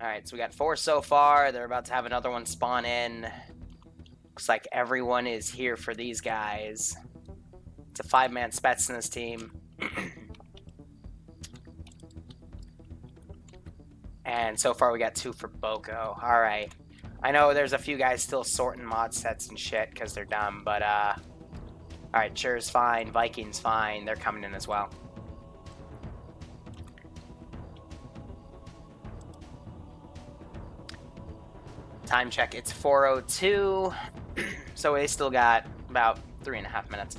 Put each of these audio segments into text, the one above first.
Alright, so we got 4 so far. They're about to have another one spawn in. Looks like everyone is here for these guys. It's a 5-man Spetsnaz team. And so far we got 2 for Boko. Alright. I know there's a few guys still sorting mod sets and shit because they're dumb, but alright, Sure's fine, Viking's fine, they're coming in as well. Time check, it's 4:02, so they still got about 3.5 minutes.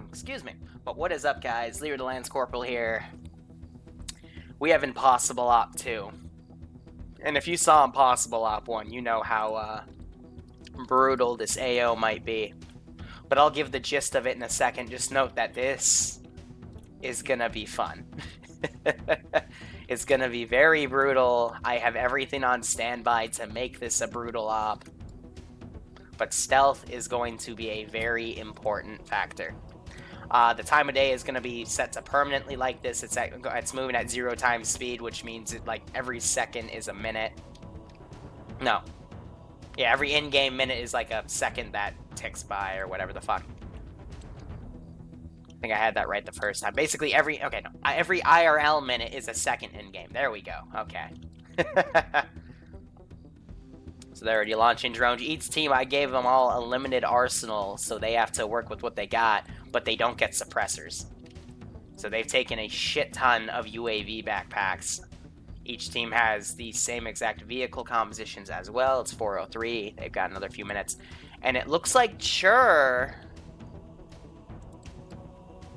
Excuse me. But what is up, guys? Liru the Lance Corporal here. We have Impossible Op 2. And if you saw Impossible Op 1, you know how brutal this AO might be. But I'll give the gist of it in a second. Just note that this is gonna be fun. It's gonna be very brutal. I have everything on standby to make this a brutal op. But stealth is going to be a very important factor. The time of day is going to be set to permanently like this. It's moving at 0 times speed, which means it, like, every second is a minute. No. Yeah, every in-game minute is like a second that ticks by, or whatever the fuck. I think I had that right the first time. Basically, every IRL minute is a second in-game. There we go. Okay. So they're already launching drones. Each team, I gave them all a limited arsenal, so they have to work with what they got, but they don't get suppressors. So they've taken a shit ton of UAV backpacks. Each team has the same exact vehicle compositions as well. It's 4:03. They've got another few minutes. And it looks like Sure.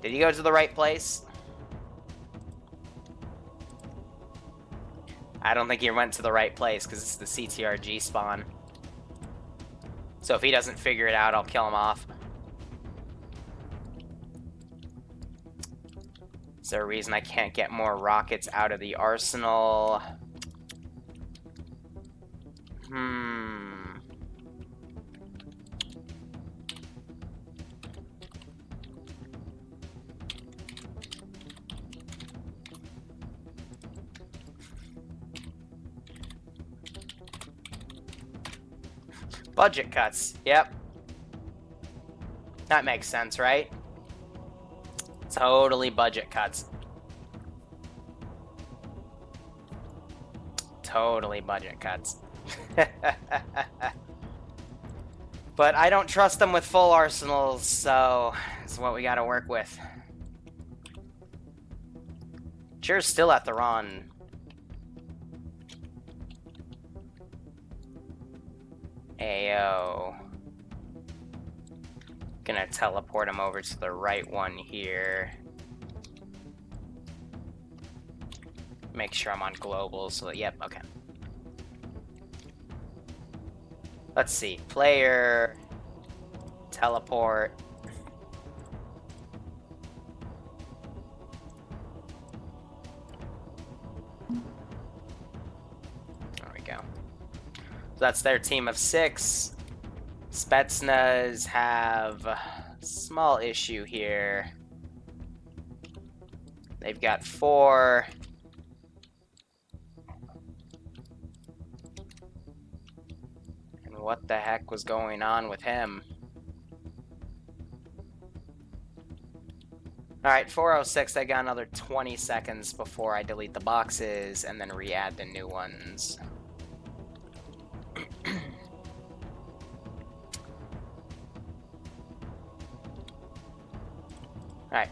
Did he go to the right place? I don't think he went to the right place because it's the CTRG spawn. So if he doesn't figure it out, I'll kill him off. Is there a reason I can't get more rockets out of the arsenal? Budget cuts. Yep. That makes sense, right? Totally budget cuts. Totally budget cuts. But I don't trust them with full arsenals, so it's what we gotta work with. Sure's still at the run. AO. Gonna teleport him over to the right one here. Make sure I'm on global so that, yep, okay. Let's see, player, teleport. There we go. So that's their team of 6. Spetsnaz have a small issue here. They've got 4. And what the heck was going on with him? Alright, 4:06, I got another 20 seconds before I delete the boxes and then re-add the new ones. Alright.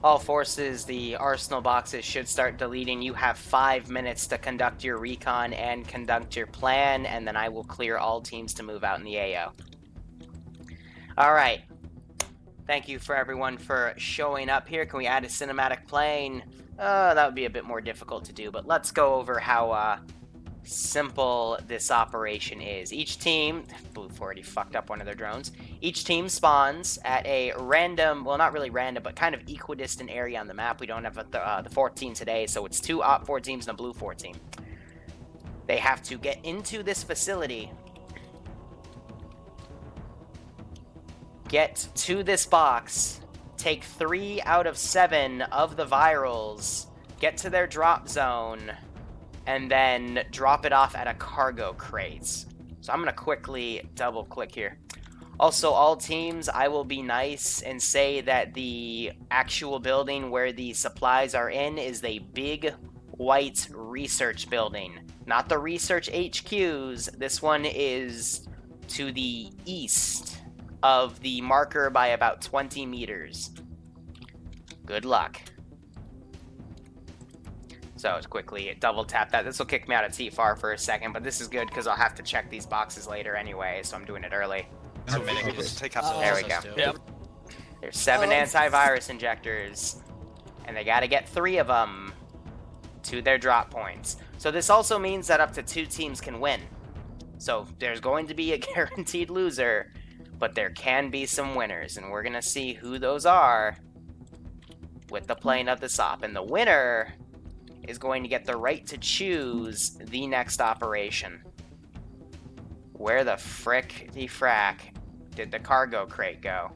All forces, the arsenal boxes should start deleting. You have 5 minutes to conduct your recon and conduct your plan, and then I will clear all teams to move out in the AO. Alright. Thank you for everyone for showing up here. Can we add a cinematic plane? That would be a bit more difficult to do, but let's go over how simple this operation is. Each team, Blue4 already fucked up one of their drones. Each team spawns at a random, well, not really random, but kind of equidistant area on the map. We don't have the 14 today, so it's 2 Op4 teams and a Blue4 team. They have to get into this facility, get to this box, take 3 out of 7 of the virals, get to their drop zone, and then drop it off at a cargo crate. So I'm going to quickly double click here. Also, all teams, I will be nice and say that the actual building where the supplies are in is the big white research building. Not the research HQs. This one is to the east of the marker by about 20 meters. Good luck. So quickly double tap that. This will kick me out of TFAR for a second, but this is good because I'll have to check these boxes later anyway, so I'm doing it early. So many people to take out There we go. Yep. There's 7 antivirus injectors, and they got to get 3 of them to their drop points. So this also means that up to 2 teams can win. So there's going to be a guaranteed loser, but there can be some winners, and we're going to see who those are with the playing of the SOP. And the winner is going to get the right to choose the next operation. Where the frick the frack did the cargo crate go?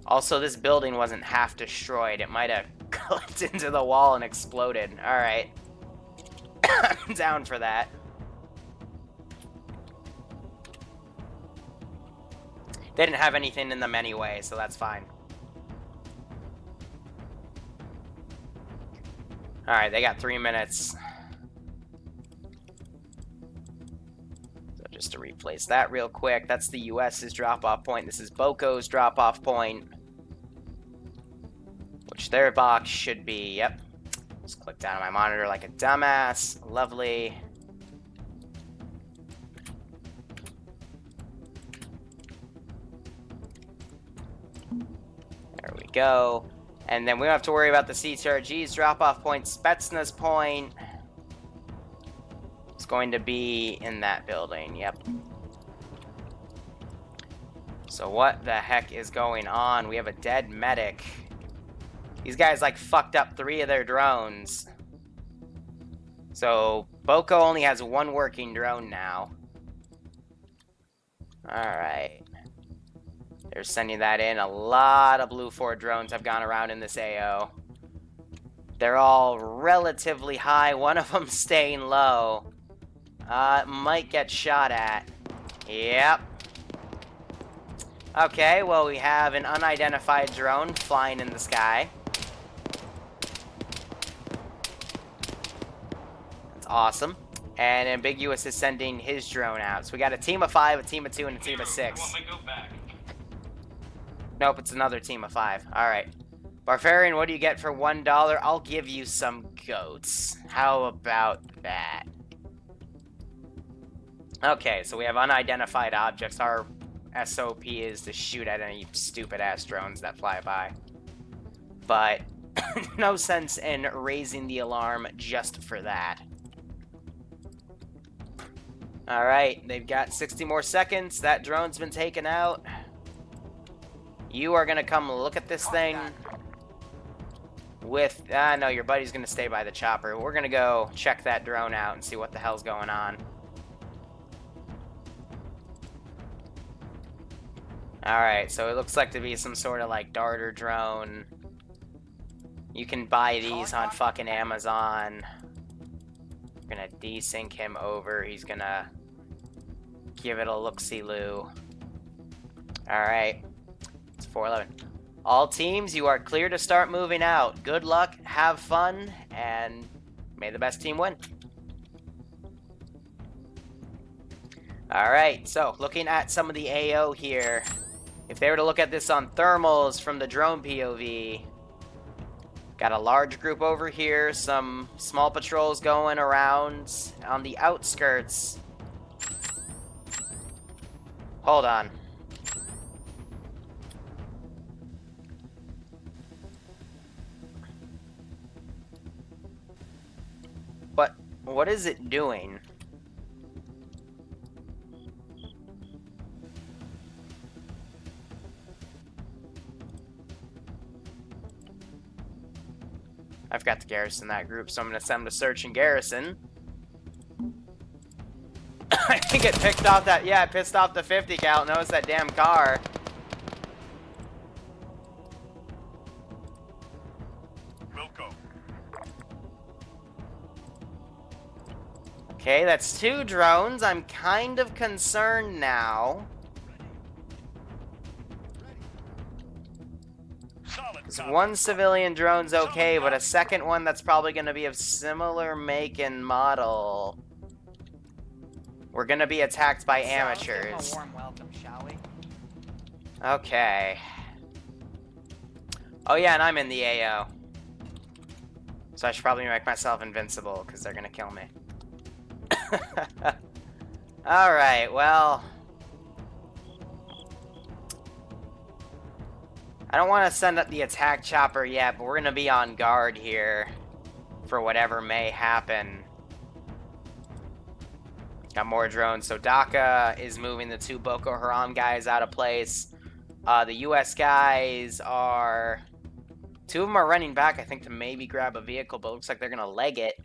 Also, this building wasn't half destroyed. It might have clipped into the wall and exploded. Alright. I'm down for that. They didn't have anything in them anyway, so that's fine. Alright, they got 3 minutes. So just to replace that real quick, that's the US's drop-off point. This is Boko's drop-off point. Which their box should be, yep. Just click down on my monitor like a dumbass. Lovely. There we go. And then we don't have to worry about the CTRG's drop-off point. Spetsnaz point is going to be in that building. Yep. So what the heck is going on? We have a dead medic. These guys, like, fucked up 3 of their drones. So Boko only has 1 working drone now. Alright. They're sending that in. A lot of Blue 4 drones have gone around in this AO. They're all relatively high. One of them staying low. Might get shot at. Yep. Okay, well, we have an unidentified drone flying in the sky. That's awesome. And Ambiguous is sending his drone out. So we got a team of 5, a team of 2, and a team of 6. Nope, it's another team of 5. Alright. Barbarian, what do you get for $1? I'll give you some goats. How about that? Okay, so we have unidentified objects. Our SOP is to shoot at any stupid-ass drones that fly by. But no sense in raising the alarm just for that. Alright, they've got 60 more seconds. That drone's been taken out. You are gonna come look at this thing with... no, your buddy's gonna stay by the chopper. We're gonna go check that drone out and see what the hell's going on. Alright, so it looks like to be some sort of, like, darter drone. You can buy these on fucking Amazon. We're gonna desync him over. He's gonna give it a look-see-loo. Alright. It's 4:11. All teams, you are clear to start moving out. Good luck, have fun, and may the best team win. Alright, so looking at some of the AO here. If they were to look at this on thermals from the drone POV, got a large group over here, some small patrols going around on the outskirts. Hold on. What is it doing? I've got to garrison that group, so I'm going to send them to search and garrison. I think it picked off that... Yeah, it pissed off the 50 cal. Notice that damn car. Okay, that's 2 drones. I'm kind of concerned now. Because 1 civilian drone's okay, but a second one that's probably going to be of similar make and model. We're going to be attacked by amateurs. Let's give him a warm welcome, shall we? Okay. Oh yeah, and I'm in the AO. So I should probably make myself invincible, because they're going to kill me. Alright, well... I don't want to send up the attack chopper yet, but we're going to be on guard here for whatever may happen. Got more drones. So Dhaka is moving the 2 Boko Haram guys out of place. The US guys are... 2 of them are running back, I think, to maybe grab a vehicle, but it looks like they're going to leg it.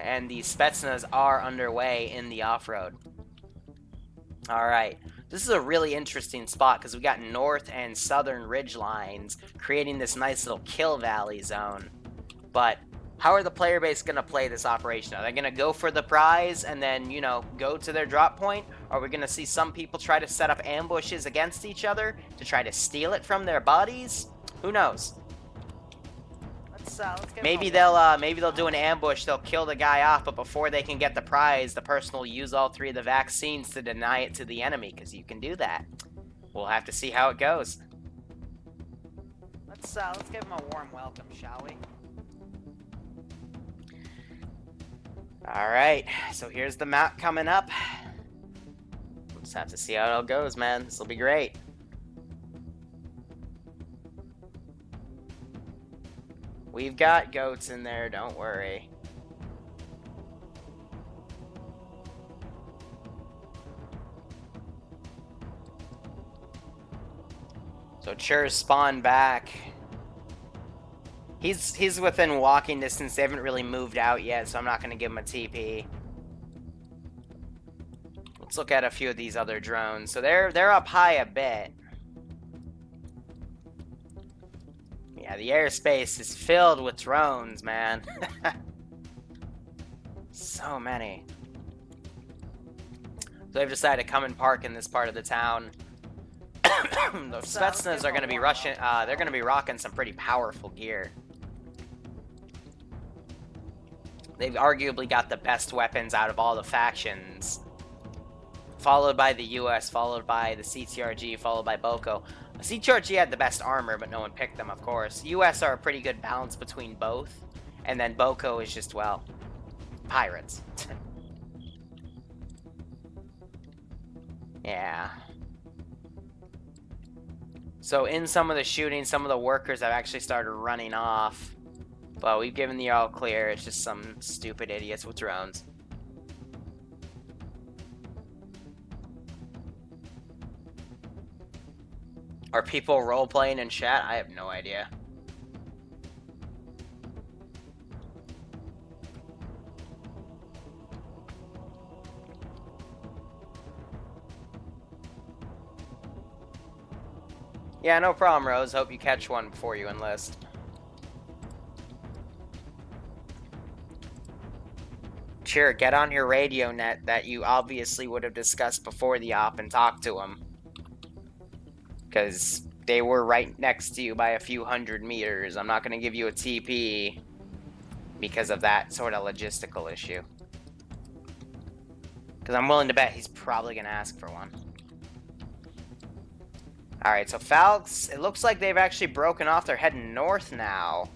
And the Spetsnaz are underway in the off-road. Alright. This is a really interesting spot because we got north and southern ridge lines creating this nice little kill valley zone. But how are the player base going to play this operation? Are they going to go for the prize and then, you know, go to their drop point? Are we going to see some people try to set up ambushes against each other to try to steal it from their bodies? Who knows? Let's get Maybe they'll do an ambush, they'll kill the guy off, but before they can get the prize, the person will use all 3 of the vaccines to deny it to the enemy, because you can do that. We'll have to see how it goes. Let's give him a warm welcome, shall we? Alright, so here's the map coming up. We'll just have to see how it all goes, man. This will be great. We've got goats in there, don't worry. So Chur's spawned back. He's within walking distance. They haven't really moved out yet, so I'm not going to give him a TP. Let's look at a few of these other drones. So they're up high a bit. Yeah, the airspace is filled with drones, man. So many. So they've decided to come and park in this part of the town. The Spetsnaz are going to be rushing. They're going to be rocking some pretty powerful gear. They've arguably got the best weapons out of all the factions. Followed by the US, followed by the CTRG, followed by Boko. CTRG had the best armor, but no one picked them, of course. US are a pretty good balance between both. And then Boko is just, well, pirates. Yeah. So in some of the shooting, some of the workers have actually started running off. But we've given the all clear. It's just some stupid idiots with drones. Are people role-playing in chat? I have no idea. Yeah, no problem, Rose. Hope you catch one before you enlist. Sure, get on your radio net that you obviously would have discussed before the op and talk to them. Because they were right next to you by a few hundred meters. I'm not going to give you a TP because of that sort of logistical issue. Because I'm willing to bet he's probably going to ask for one. Alright, so Falx, it looks like they've actually broken off. They're heading north now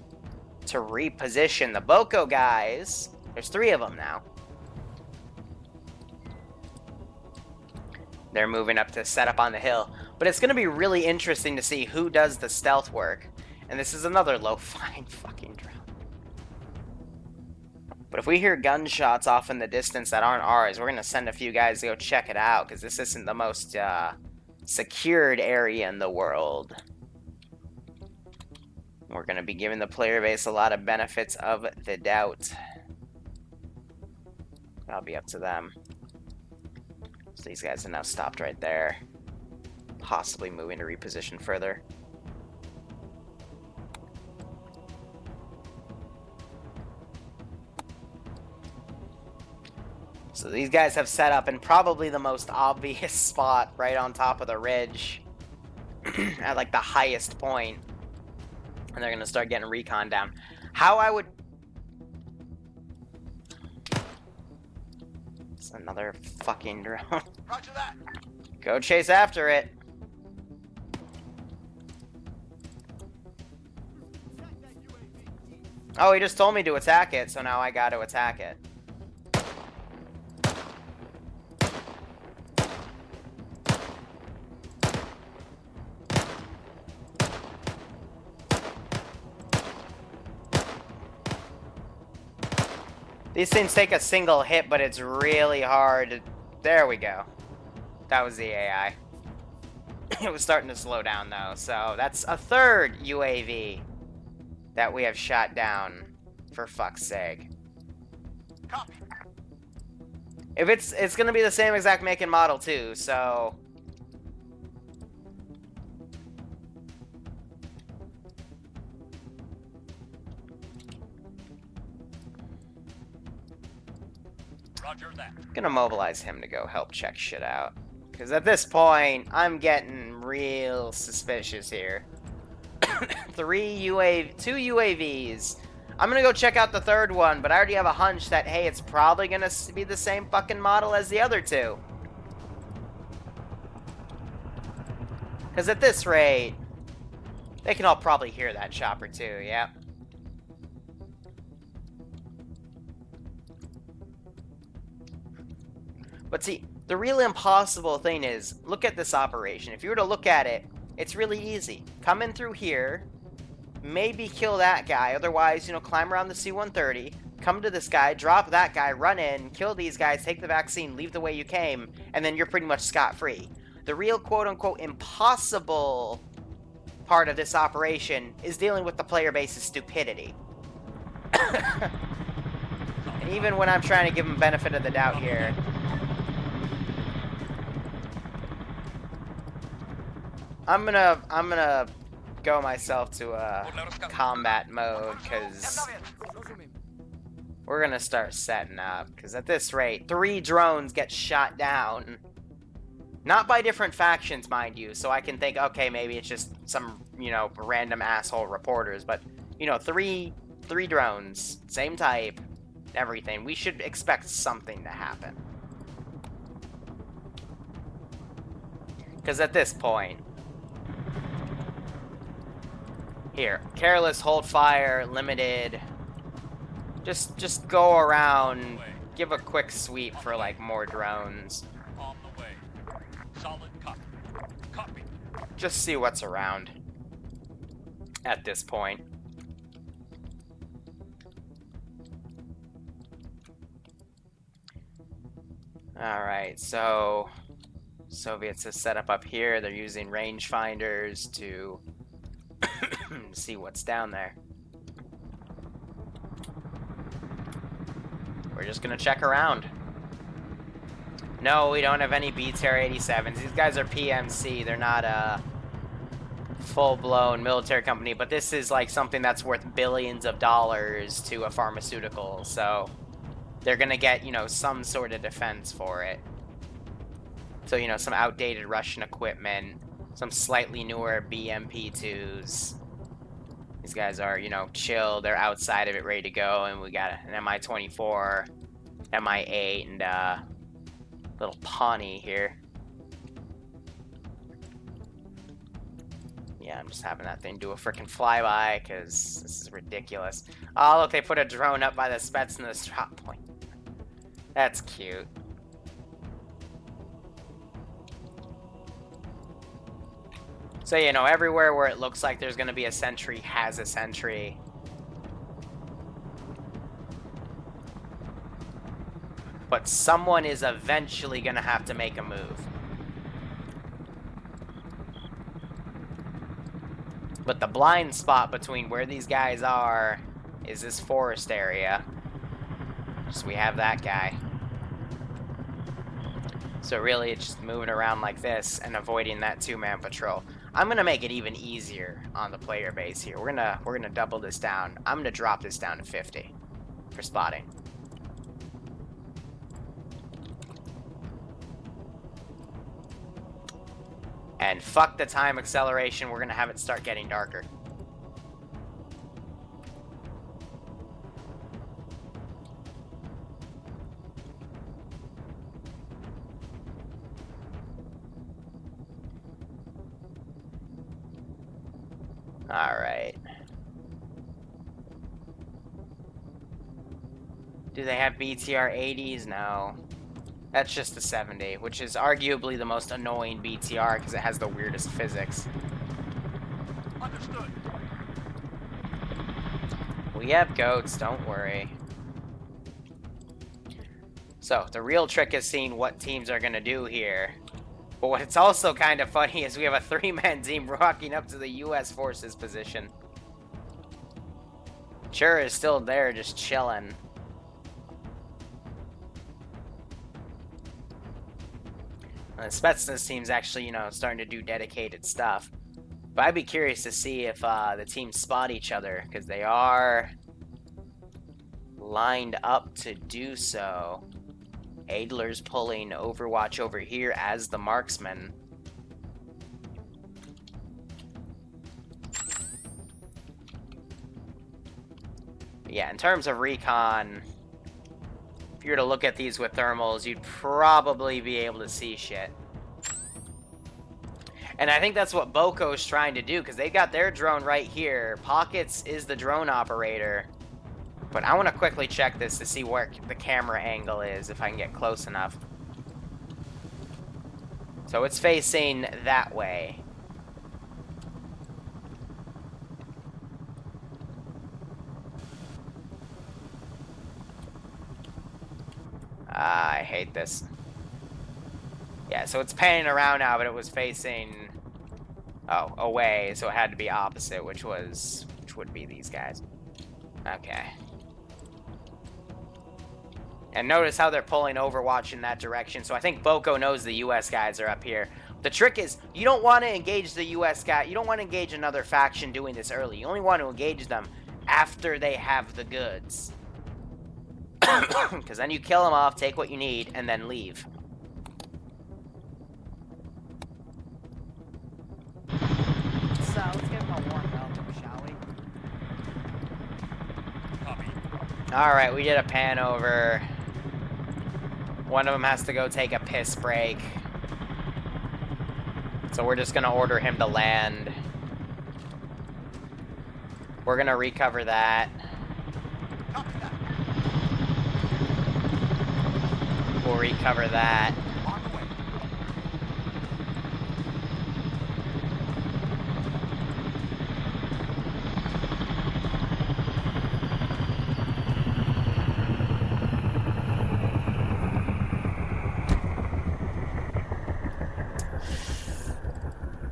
to reposition. The Boko guys, there's 3 of them now. They're moving up to set up on the hill. But it's going to be really interesting to see who does the stealth work. And this is another low-flying fucking drone. But if we hear gunshots off in the distance that aren't ours, we're going to send a few guys to go check it out. Because this isn't the most secured area in the world. We're going to be giving the player base a lot of benefits of the doubt. That'll be up to them. So these guys are now stopped right there. Possibly moving to reposition further. So these guys have set up in probably the most obvious spot right on top of the ridge at like the highest point. And they're going to start getting recon down. How I would... It's another fucking drone. Roger that. Go chase after it. Oh, he just told me to attack it, so now I got to attack it. These things take a single hit, but it's really hard. There we go. That was the AI. It was starting to slow down, though. So that's a third UAV that we have shot down, for fuck's sake. Copy. If it's going to be the same exact make and model, too, so... Roger that. Gonna mobilize him to go help check shit out. Because at this point, I'm getting real suspicious here. 2 UAVs. I'm gonna go check out the third one, but I already have a hunch that, hey, it's probably gonna be the same fucking model as the other 2. Because at this rate, they can all probably hear that chopper too, yeah. But see, the real impossible thing is, look at this operation. If you were to look at it, it's really easy. Come in through here, maybe kill that guy, otherwise, you know, climb around the C-130, come to this guy, drop that guy, run in, kill these guys, take the vaccine, leave the way you came, and then you're pretty much scot-free. The real quote-unquote impossible part of this operation is dealing with the player base's stupidity. And even when I'm trying to give them benefit of the doubt here, I'm gonna go myself to a combat mode, because we're gonna start setting up, because at this rate, 3 drones get shot down. Not by different factions, mind you, so I can think, okay, maybe it's just some, you know, random asshole reporters, but, you know, three drones, same type, everything. We should expect something to happen. Because at this point... Here, careless, hold fire, limited. Just go around, give a quick sweep for, like, more drones. On the way. Solid copy. Copy. Just see what's around at this point. Alright, so Soviets have set up here. They're using rangefinders to see what's down there. We're just gonna check around. No, we don't have any B-Tier 87s. These guys are PMC. They're not a full-blown military company, but this is like something that's worth billions of dollars to a pharmaceutical, so they're gonna get, you know, some sort of defense for it. So, you know, some outdated Russian equipment, some slightly newer BMP-2s. These guys are, you know, chill. They're outside of it, ready to go, and we got an Mi-24, Mi-8, and little Pawnee here. Yeah, I'm just having that thing do a freaking flyby, because this is ridiculous. Oh, look, they put a drone up by the Spetsnaz drop point. That's cute. So, you know, everywhere where it looks like there's going to be a sentry has a sentry. But someone is eventually going to have to make a move. But the blind spot between where these guys are is this forest area. So we have that guy. So really it's just moving around like this and avoiding that 2-man patrol. I'm gonna make it even easier on the player base here. We're gonna double this down. I'm gonna drop this down to 50 for spotting. And fuck the time acceleration, we're gonna have it start getting darker. Alright. Do they have BTR 80s? No. That's just the 70, which is arguably the most annoying BTR because it has the weirdest physics. Understood. We have goats, don't worry. So, the real trick is seeing what teams are going to do here. But what's also kind of funny is we have a 3-man team rocking up to the U.S. forces position. Sure is still there, just chilling. And the Spetsnaz team's actually, you know, starting to do dedicated stuff. But I'd be curious to see if the teams spot each other, because they are lined up to do so. Adler's pulling Overwatch over here as the marksman. But yeah, in terms of recon, if you were to look at these with thermals, you'd probably be able to see shit. And I think that's what Boko's trying to do, because they got their drone right here. Pockets is the drone operator. But I want to quickly check this to see where the camera angle is, if I can get close enough. So it's facing that way. I hate this. Yeah, so it's panning around now, but it was facing away, so it had to be opposite, which would be these guys. Okay. And notice how they're pulling Overwatch in that direction. So I think Boko knows the US guys are up here. The trick is, you don't want to engage the US guy. You don't want to engage another faction doing this early. You only want to engage them after they have the goods. Because then you kill them off, take what you need, and then leave. So let's give him a warm welcome, shall we? Copy. Alright, we did a pan over. One of them has to go take a piss break. So we're just going to order him to land. We're going to recover that. Copy that. We'll recover that. On the way.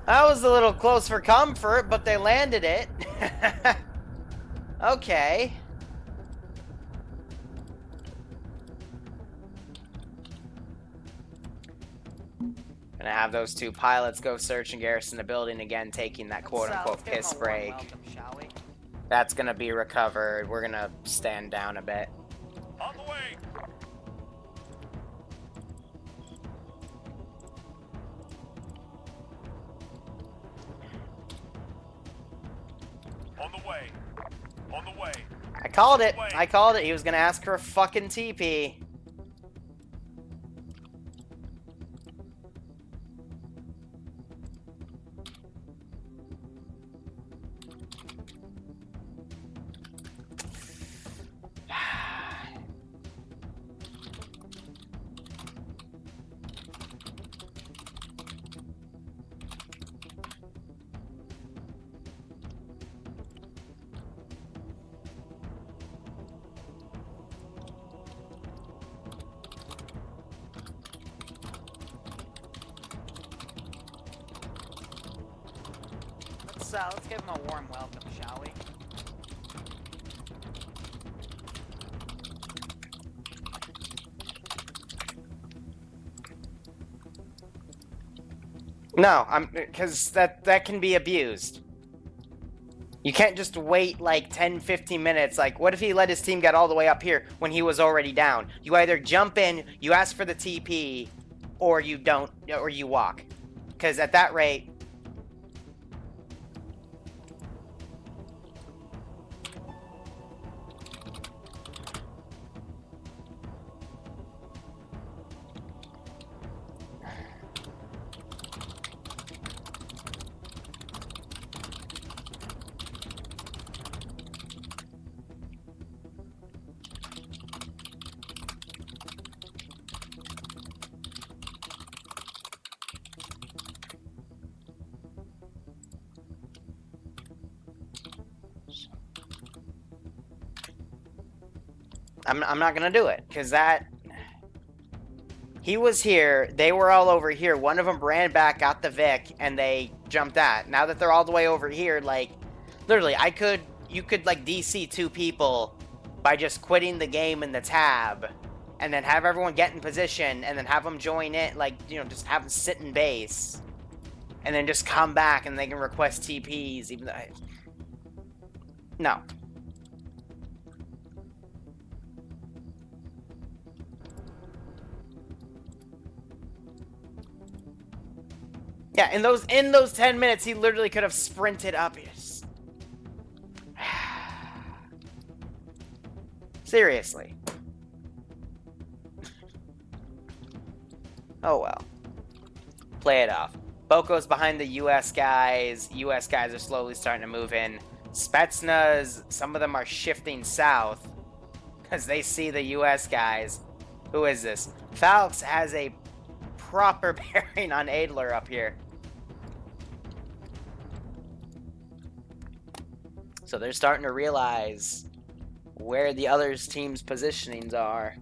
That was a little close for comfort, but they landed it. Okay. Gonna have those two pilots go search and garrison the building again, taking that quote-unquote piss Let's give him a warm break. welcome, shall we? That's gonna be recovered. We're gonna stand down a bit. On the way. On the way. On the way. I called it. I called it. He was gonna ask for a fucking TP. Let's give him a warm welcome, shall we? No, because that can be abused. You can't just wait like 10-15 minutes. Like, what if he let his team get all the way up here when he was already down? You either jump in, you ask for the TP, or you don't, or you walk. Because at that rate... I'm not gonna do it, because that... He was here, they were all over here, one of them ran back, got the Vic, and they jumped that. Now that they're all the way over here, like, literally, you could, like, DC 2 people by just quitting the game in the tab, and then have everyone get in position, and then have them join it, like, you know, just have them sit in base, and then just come back, and they can request TPs, even though... No. Yeah, in those 10 minutes, he literally could have sprinted up. Seriously. Oh well. Play it off. Boko's behind the US guys. US guys are slowly starting to move in. Spetsnaz, some of them are shifting south because they see the US guys. Who is this? Falx has a proper bearing on Adler up here. So they're starting to realize where the other team's positionings are.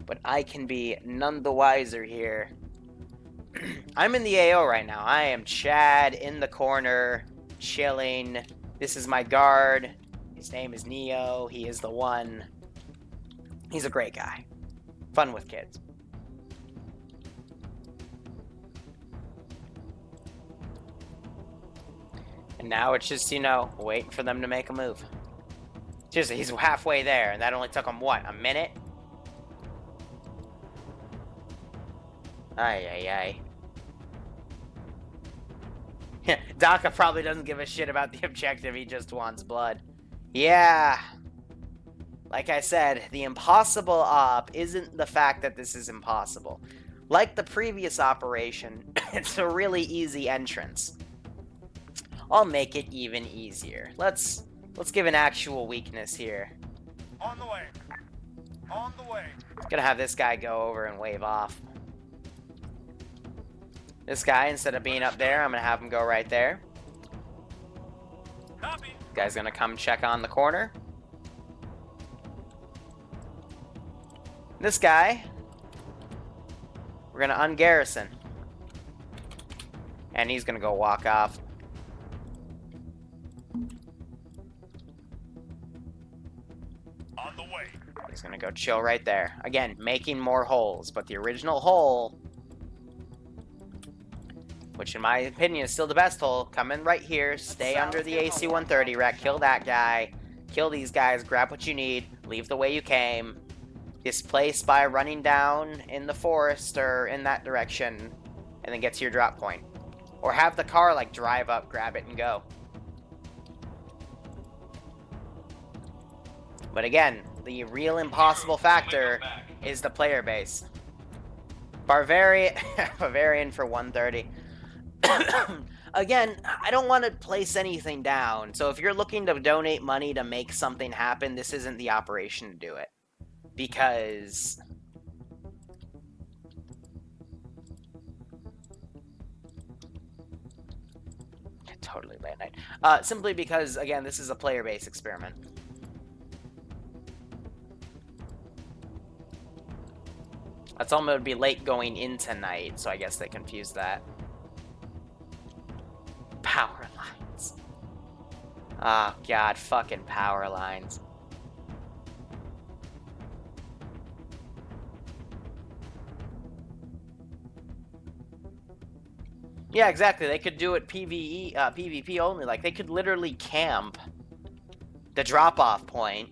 But I can be none the wiser here. I'm in the AO right now. I am Chad in the corner, chilling. This is my guard. His name is Neo. He is the one. He's a great guy. Fun with kids. And now it's just, you know, waiting for them to make a move. Seriously, he's halfway there, and that only took him, what, a minute? Ay, ay, ay. Daka probably doesn't give a shit about the objective, he just wants blood. Yeah. Like I said, the impossible op isn't the fact that this is impossible. Like the previous operation, it's a really easy entrance. I'll make it even easier. Let's give an actual weakness here. On the way. On the way. Gonna have this guy go over and wave off. This guy, instead of being up there, I'm gonna have him go right there. Copy. Guy's gonna come check on the corner. This guy, we're gonna ungarrison. And he's gonna go walk off. On the way. He's gonna go chill right there. Again, making more holes, but the original hole, which in my opinion is still the best hole, come in right here, stay under the AC-130 wreck, kill that guy, kill these guys, grab what you need, leave the way you came, displace by running down in the forest or in that direction, and then get to your drop point. Or have the car, like, drive up, grab it, and go. But again, the real impossible factor is the player base. Bavarian for 130. Again, I don't want to place anything down, so if you're looking to donate money to make something happen, this isn't the operation to do it. Because... totally late night. Simply because, again, this is a player-based experiment. I told them it would be late going into night, so I guess they confused that. Power lines. Oh, God, fucking power lines. Yeah, exactly. They could do it PvP only. Like, they could literally camp the drop-off point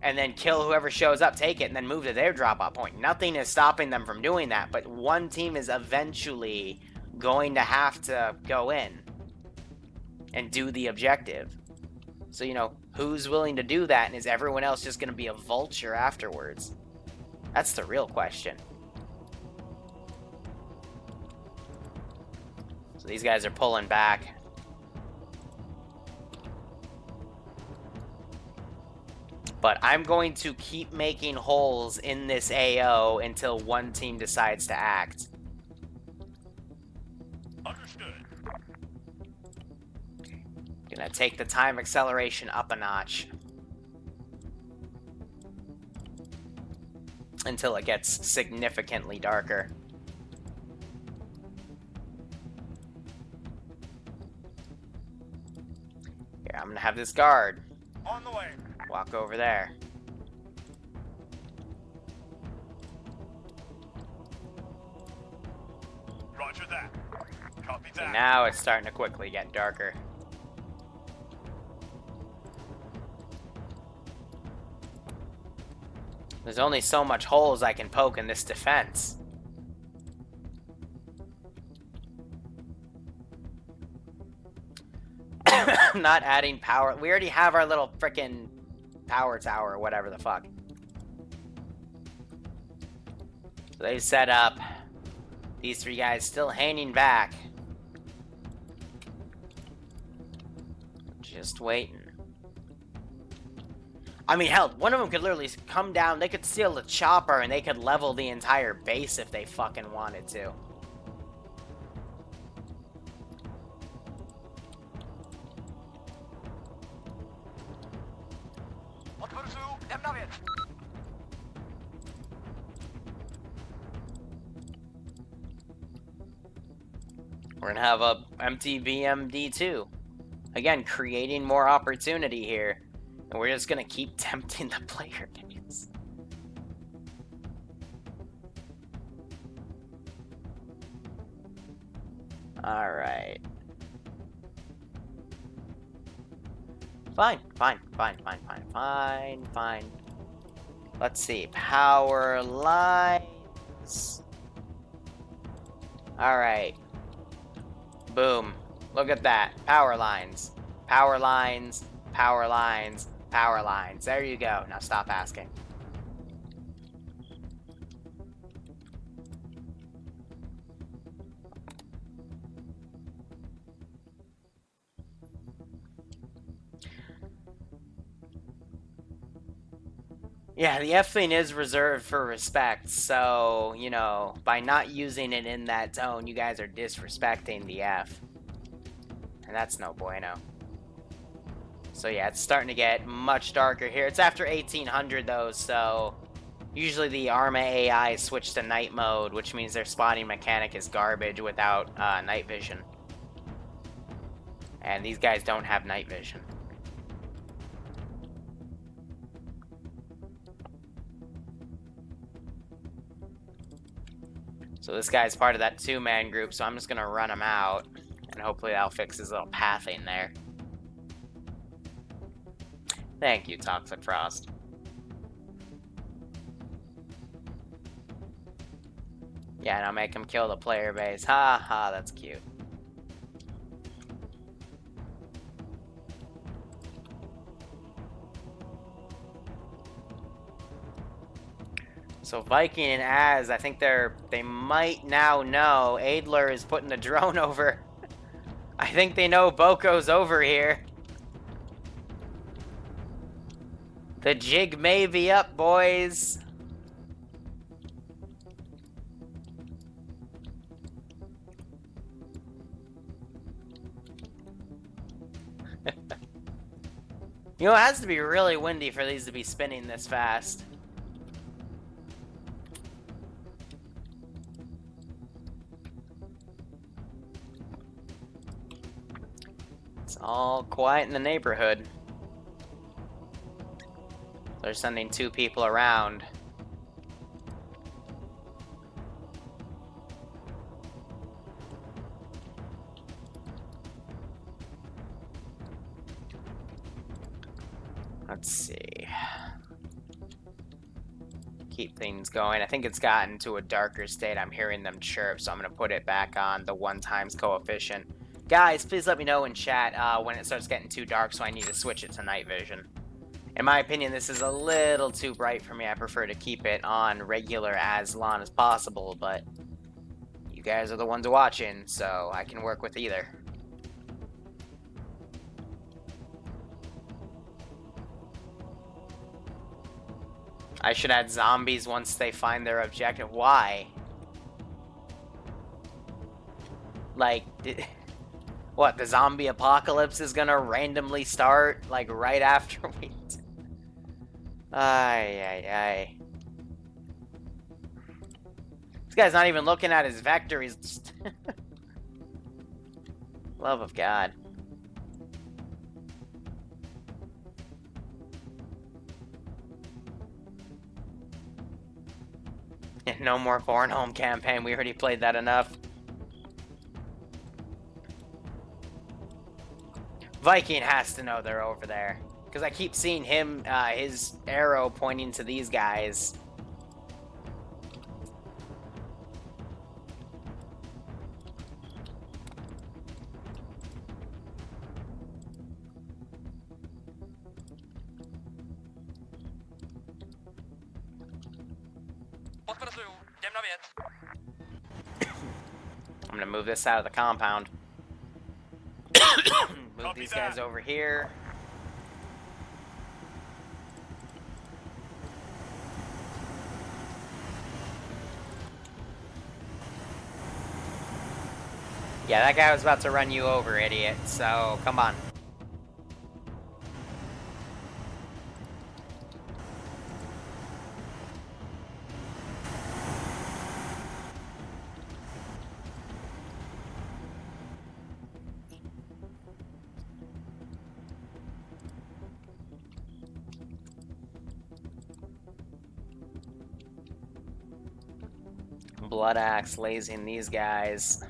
and then kill whoever shows up, take it, and then move to their drop-off point. Nothing is stopping them from doing that, but one team is eventually going to have to go in and do the objective. So, you know, who's willing to do that, and is everyone else just going to be a vulture afterwards? That's the real question. So these guys are pulling back. But I'm going to keep making holes in this AO until one team decides to act. Understood. Gonna take the time acceleration up a notch. Until it gets significantly darker. Here, I'm gonna have this guard On the way. walk over there. Roger that. Copy So that. now it's starting to quickly get darker. There's only so much holes I can poke in this defense. Not adding power. We already have our little frickin' power tower or whatever the fuck. So they set up. These three guys still hanging back. Just waiting. I mean, hell, one of them could literally come down, they could steal the chopper, and they could level the entire base if they fucking wanted to. We're gonna have a empty BMD2. Again, creating more opportunity here. And we're just gonna keep tempting the player base. Alright. Fine. Let's see. Power lines. Alright. Boom. Look at that. Power lines. Power lines. Power lines. Power lines. There you go. Now stop asking. Yeah, the F thing is reserved for respect, so, you know, by not using it in that zone, you guys are disrespecting the F. And that's no bueno. So yeah, it's starting to get much darker here. It's after 1800 though, so usually the Arma AI switch to night mode, which means their spotting mechanic is garbage without night vision. And these guys don't have night vision. So this guy's part of that two-man group, so I'm just gonna run him out, and hopefully that'll fix his little pathing there. Thank you, Toxic Frost. Yeah, and I'll make him kill the player base. Ha ha, that's cute. So Viking and Az, I think they might now know Adler is putting the drone over. I think they know Boko's over here. The jig may be up, boys. You know, it has to be really windy for these to be spinning this fast. It's all quiet in the neighborhood. They're sending two people around. Let's see. keep things going. I think it's gotten to a darker state. I'm hearing them chirp, so I'm going to put it back on the 1x coefficient. Guys, please let me know in chat when it starts getting too dark, so I need to switch it to night vision. In my opinion, this is a little too bright for me. I prefer to keep it on regular as long as possible, but you guys are the ones watching, so I can work with either. I should add zombies once they find their objective. Why? Like, what, the zombie apocalypse is gonna randomly start, like, right after we... Ay. This guy's not even looking at his vector, he's just... Love of God. No more Foreign Home campaign, we already played that enough. Viking has to know they're over there. Because I keep seeing him, his arrow pointing to these guys. I'm gonna move this out of the compound. Move these guys over here. Yeah, that guy was about to run you over, idiot, so come on. Blood axe lasing these guys.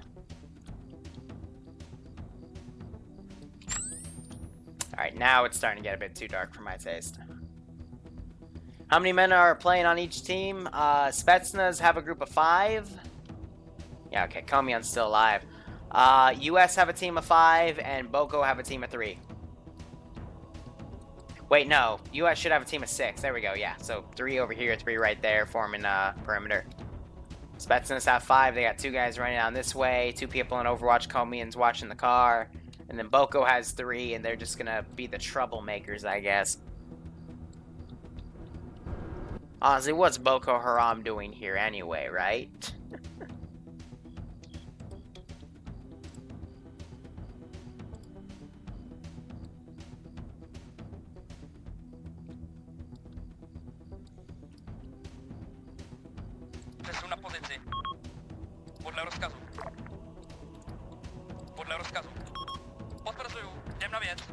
Alright, now it's starting to get a bit too dark for my taste. How many men are playing on each team? Spetsnaz have a group of 5. Yeah, okay, Commandos still alive. US have a team of 5, and Boko have a team of 3. Wait, no. US should have a team of 6. There we go, yeah. So 3 over here, 3 right there, forming perimeter. Spetsnaz have 5. They got 2 guys running down this way, 2 people in Overwatch, Commandos watching the car. And then Boko has 3, and they're just gonna be the troublemakers, I guess. Honestly, what's Boko Haram doing here anyway, right?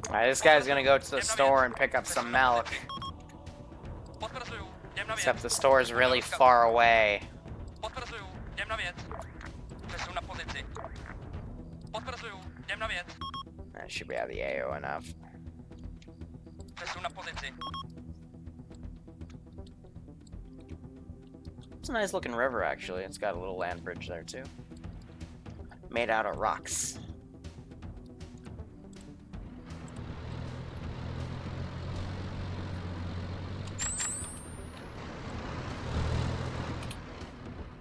Alright, this guy's gonna go to the store and pick up some milk. Except the store is really far away. That should be out of the AO enough. It's a nice looking river, actually. It's got a little land bridge there, too. Made out of rocks.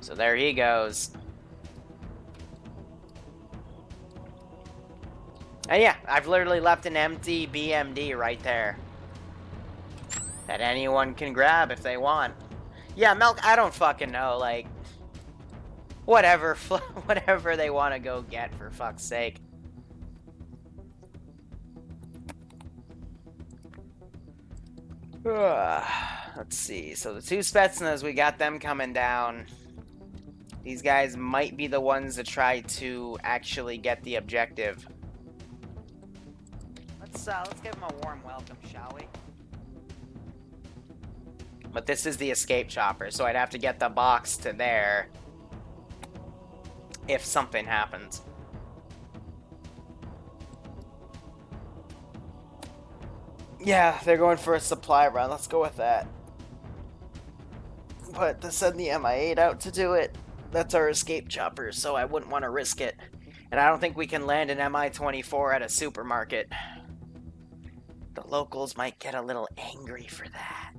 So there he goes. And yeah, I've literally left an empty BMD right there that anyone can grab if they want. Yeah, Milk, I don't fucking know, like, whatever, whatever they want to go get, for fuck's sake. Let's see, so the 2 Spetsnaz, we got them coming down. These guys might be the ones that try to actually get the objective. Let's give him a warm welcome, shall we? But this is the escape chopper, so I'd have to get the box to there if something happens. Yeah, they're going for a supply run. Let's go with that. but to send the MI8 out to do it, that's our escape chopper, so I wouldn't want to risk it. And I don't think we can land an Mi-24 at a supermarket. The locals might get a little angry for that.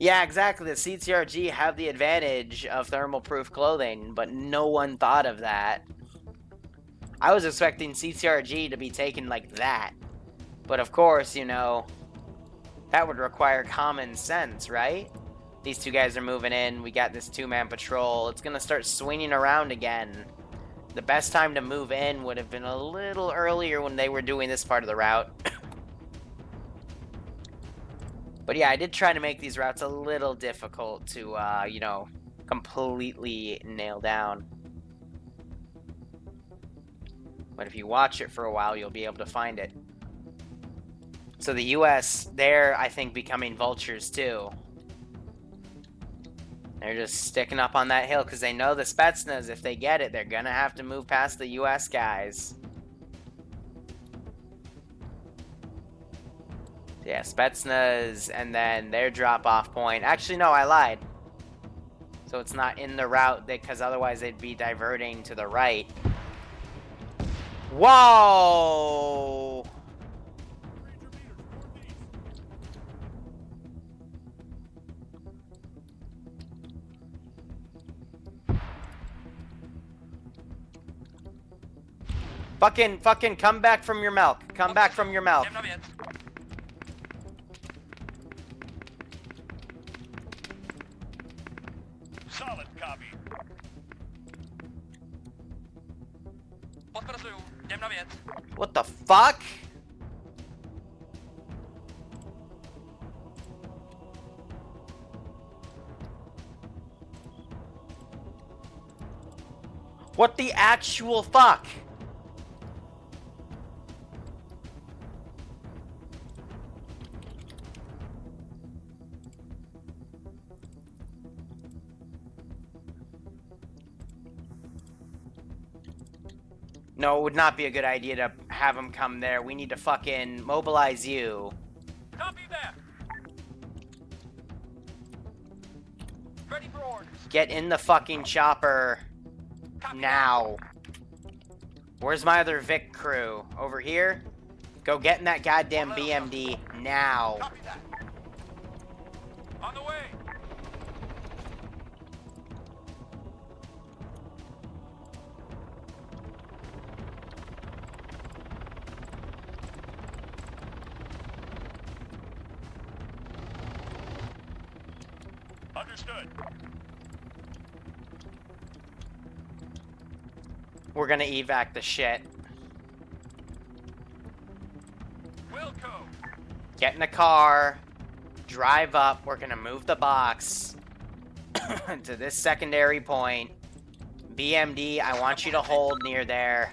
Yeah, exactly. The CTRG have the advantage of thermal-proof clothing, but no one thought of that. I was expecting CTRG to be taken like that. But of course, you know, that would require common sense, right? These two guys are moving in. We got this two-man patrol. It's going to start swinging around again. The best time to move in would have been a little earlier when they were doing this part of the route. But yeah, I did try to make these routes a little difficult to, you know, completely nail down. But if you watch it for a while, you'll be able to find it. So the US, they're, I think, becoming vultures too. They're just sticking up on that hill because they know the Spetsnaz, if they get it, they're gonna have to move past the US guys. Yeah, Spetsnaz, and then their drop-off point. Actually, no, I lied. So it's not in the route, because otherwise they'd be diverting to the right. Whoa! Fucking come back from your milk. Come back from your milk. Solid copy. What the fuck? What the actual fuck? No, it would not be a good idea to have him come there. We need to fucking mobilize you. Copy that. Ready for orders. Get in the fucking chopper Copy now. Where's my other Vic crew? Over here? Go get in that goddamn BMD now. that. Copy that. On the way. Understood. We're gonna evac the shit. Wilco. Get in the car. Drive up. We're gonna move the box to this secondary point. BMD, I want you to hold near there.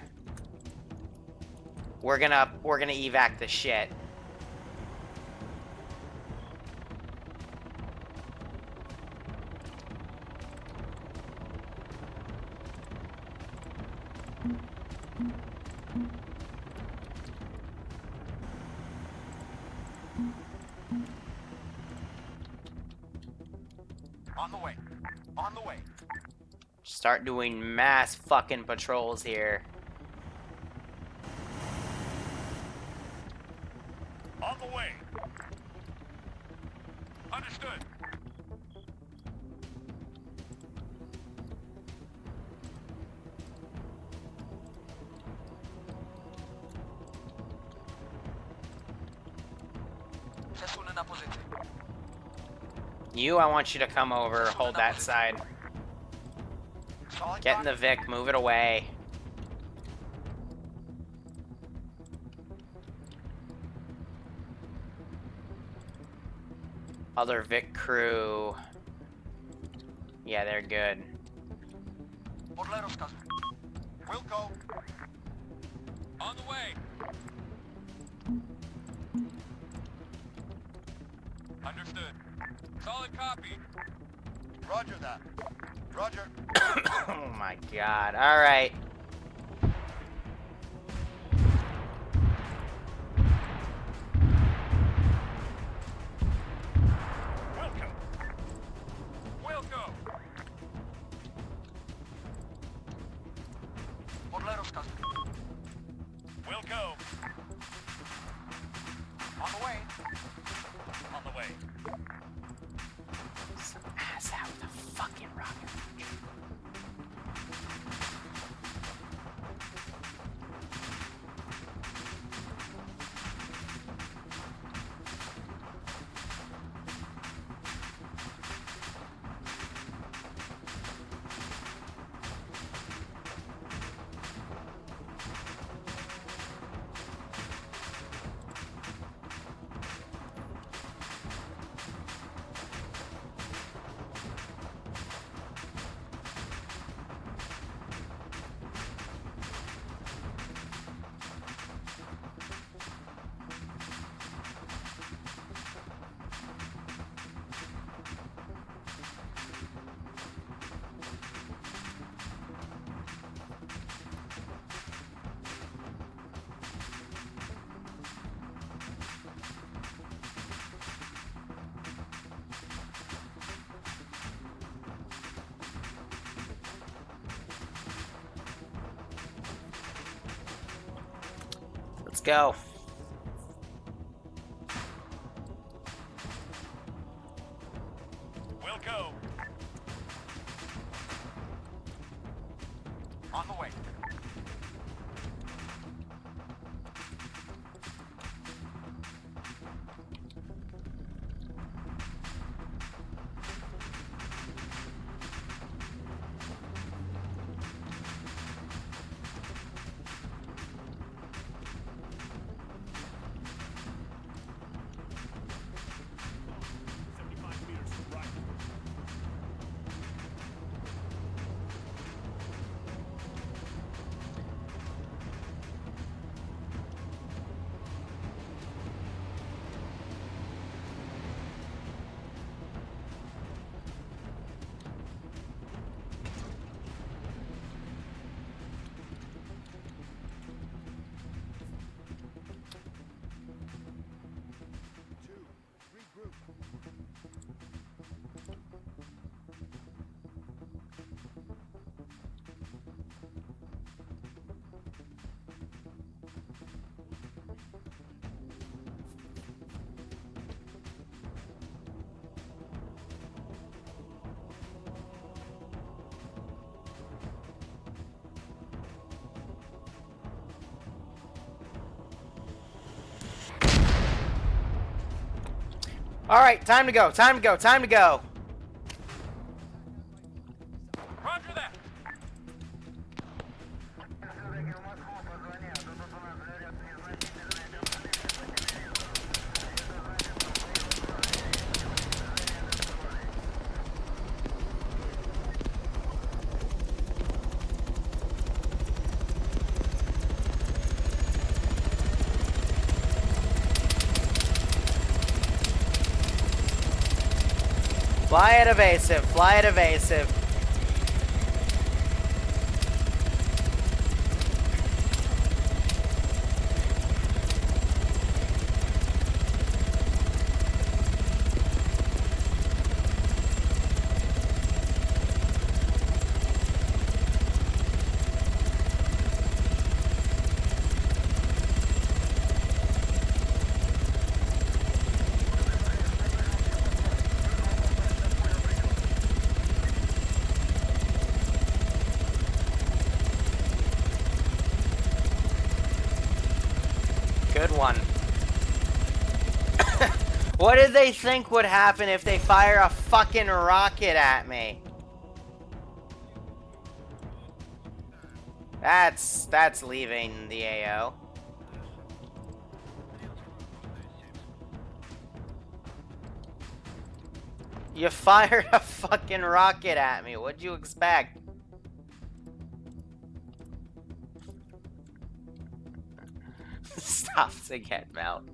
We're gonna evac the shit. On the way. On the way. Start doing mass fucking patrols here. On the way. Understood. You, I want you to come over, hold that side. Get in the Vic, move it away. Other Vic crew. Yeah, they're good. Wilco. On the way. Understood. Solid copy. Roger that. Roger. Oh my god. Alright. We'll go. On the way. On the way. Some ass out with a fucking rocket launcher. Let's go. We'll go. On the way. All right, time to go. Time to go. Time to go. Roger that. Fly it evasive. Fly it evasive. Good one. What did they think would happen if they fire a fucking rocket at me? That's leaving the AO. You fired a fucking rocket at me. What'd you expect? Stop to get melt.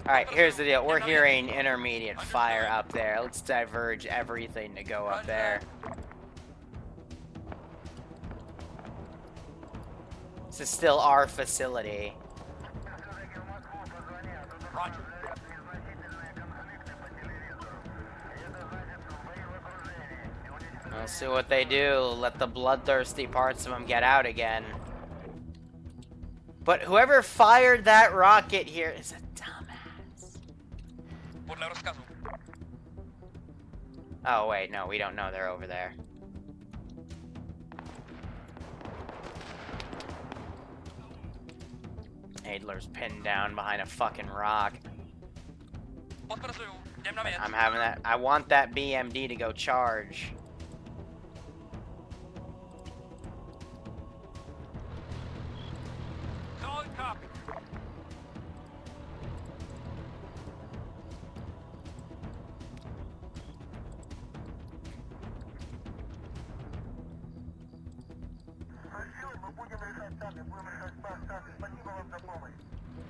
Alright, here's the deal. We're hearing intermediate fire up there. Let's diverge everything to go up there. This is still our facility. Roger. We'll see what they do. Let the bloodthirsty parts of them get out again. But whoever fired that rocket here is a dumbass. Oh, wait, no, we don't know they're over there. Adler's pinned down behind a fucking rock. I'm having that. I want that BMD to go charge. Solid copy.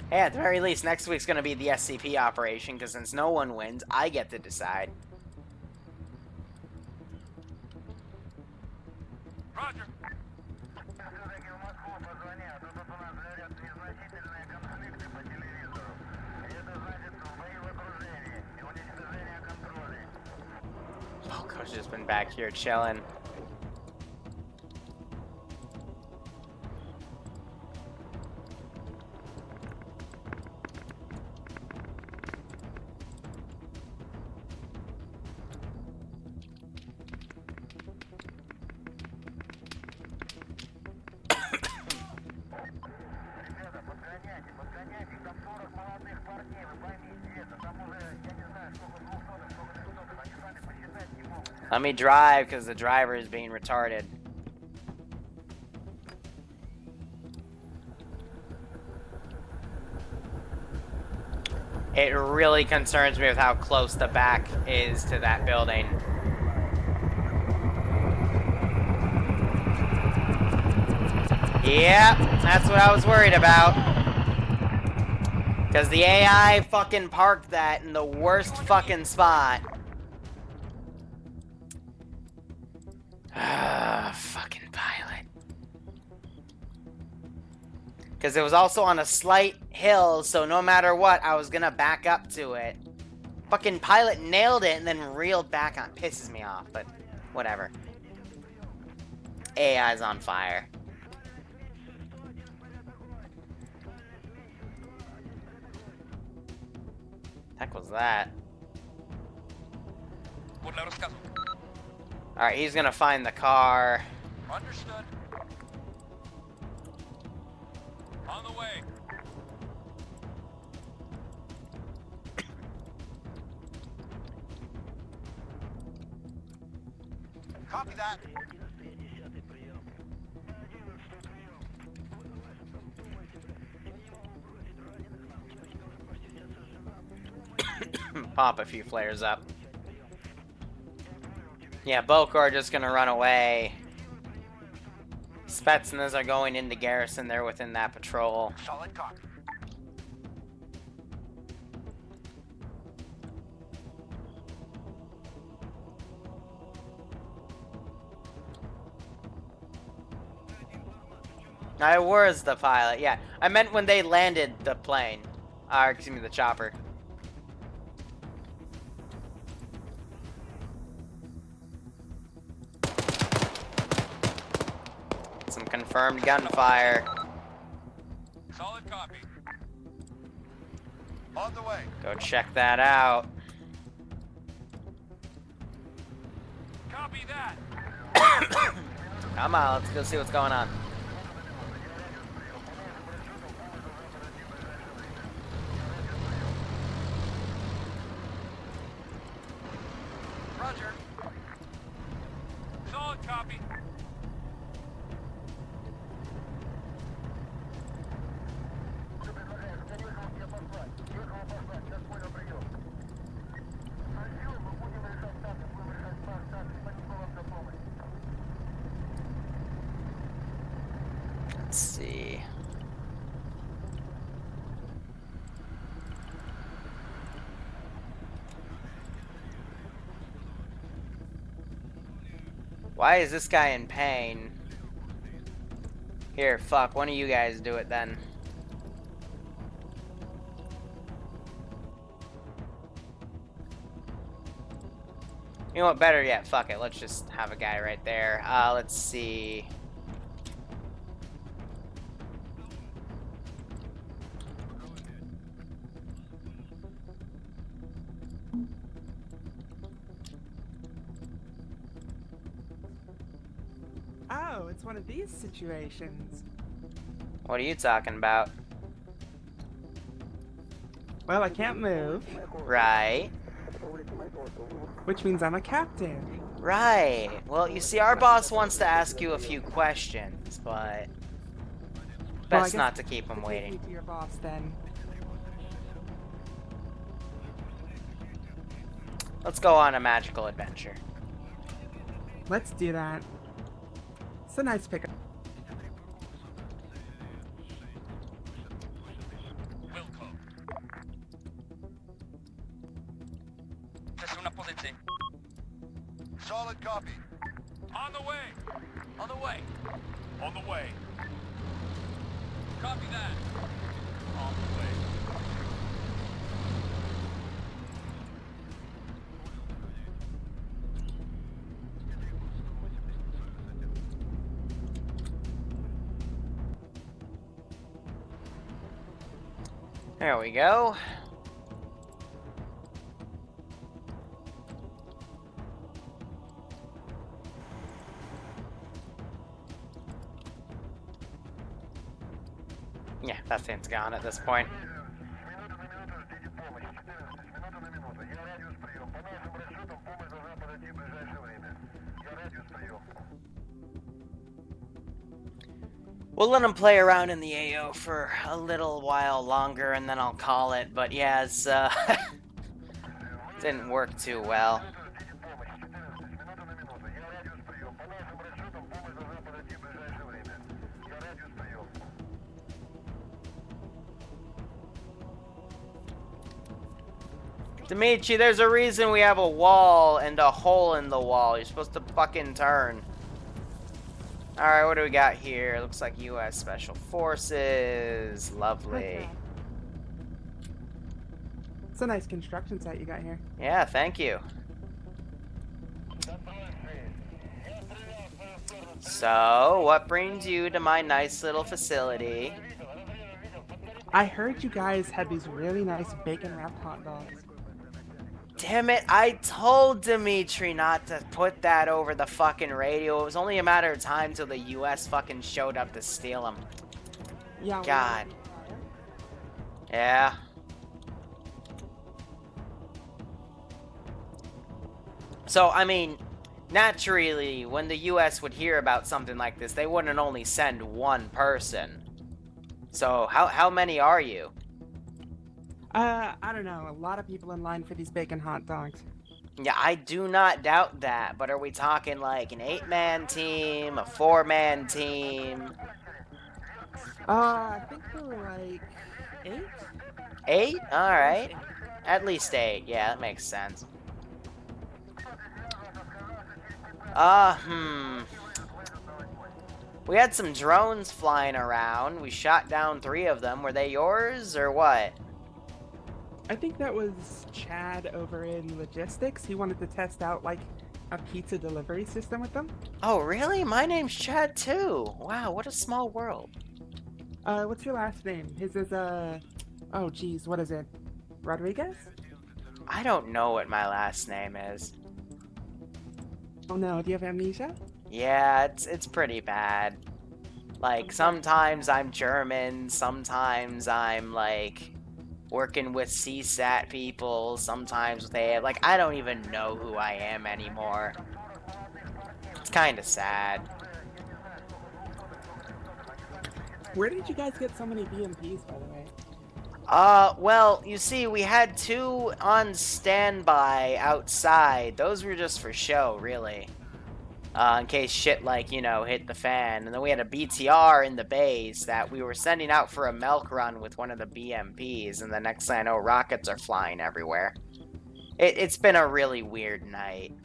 Hey, at the very least, next week's gonna be the SCP operation, because since no one wins, I get to decide. Roger. Boko's just been back here chilling. Let me drive, because the driver is being retarded. It really concerns me with how close the back is to that building. Yep, that's what I was worried about. Because the AI fucking parked that in the worst fucking spot. Fucking pilot. Because it was also on a slight hill, so no matter what, I was gonna back up to it. Fucking pilot nailed it and then reeled back on. Pisses me off, but whatever. AI's on fire. Heck was that? Alright, he's gonna find the car. Understood. On the way. Copy that. Pop a few flares up. Yeah, Boko are just gonna run away. Spetsnaz are going into garrison. They're within that patrol. Solid copy. I was the pilot, yeah. I meant when they landed the plane. Excuse me, the chopper. Some confirmed gunfire. Solid copy. On the way. Go check that out. Copy that. Come on, let's go see what's going on. Roger. Solid copy. Let's see. Why is this guy in pain? Here, fuck, one of you guys do it then. You know what? Better yet, fuck it. Let's just have a guy right there. Let's see. Oh, it's one of these situations. What are you talking about? Well, I can't move, Right. which means I'm a captain. Right. Well, you see, our boss wants to ask you a few questions, but Well, I best guess not to keep him take waiting. me to your boss then. Let's go on a magical adventure. Let's do that. It's a nice pickup. Wilco. There's una posizione. Solid copy. On the way. On the way. On the way. Copy that. On the way. There we go. Yeah, that thing's gone at this point. We'll let him play around in the AO for a little while longer, and then I'll call it. But yeah, it's didn't work too well. Dimitri, there's a reason we have a wall and a hole in the wall. You're supposed to fucking turn. Alright, what do we got here? Looks like U.S. Special Forces. Lovely. It's a nice construction site you got here. Yeah, thank you. So, what brings you to my nice little facility? I heard you guys had these really nice bacon-wrapped hot dogs. Damn it, I told Dimitri not to put that over the fucking radio. It was only a matter of time till the US fucking showed up to steal them. Yeah. God. Yeah. So, I mean, naturally, when the US would hear about something like this, they wouldn't only send one person. So, how many are you? I don't know. A lot of people in line for these bacon hot dogs. Yeah, I do not doubt that, but are we talking like an 8-man team, a 4-man team? I think there were like 8? 8? Alright. At least 8, yeah, that makes sense. We had some drones flying around. We shot down 3 of them. Were they yours, or what? I think that was Chad over in logistics. He wanted to test out like a pizza delivery system with them. Oh, really? My name's Chad, too. Wow, what a small world. What's your last name? His is, oh geez, what is it? Rodriguez? I don't know what my last name is. Oh no, do you have amnesia? Yeah, it's pretty bad. Like, sometimes I'm German, sometimes I'm, like, working with CSAT people, sometimes they have, like, I don't even know who I am anymore. It's kind of sad. Where did you guys get so many BMPs, by the way? Well, you see, we had 2 on standby outside. Those were just for show, really. In case shit, like, you know, hit the fan. And then we had a BTR in the base that we were sending out for a milk run with one of the BMPs. And the next thing I know, rockets are flying everywhere. It's been a really weird night.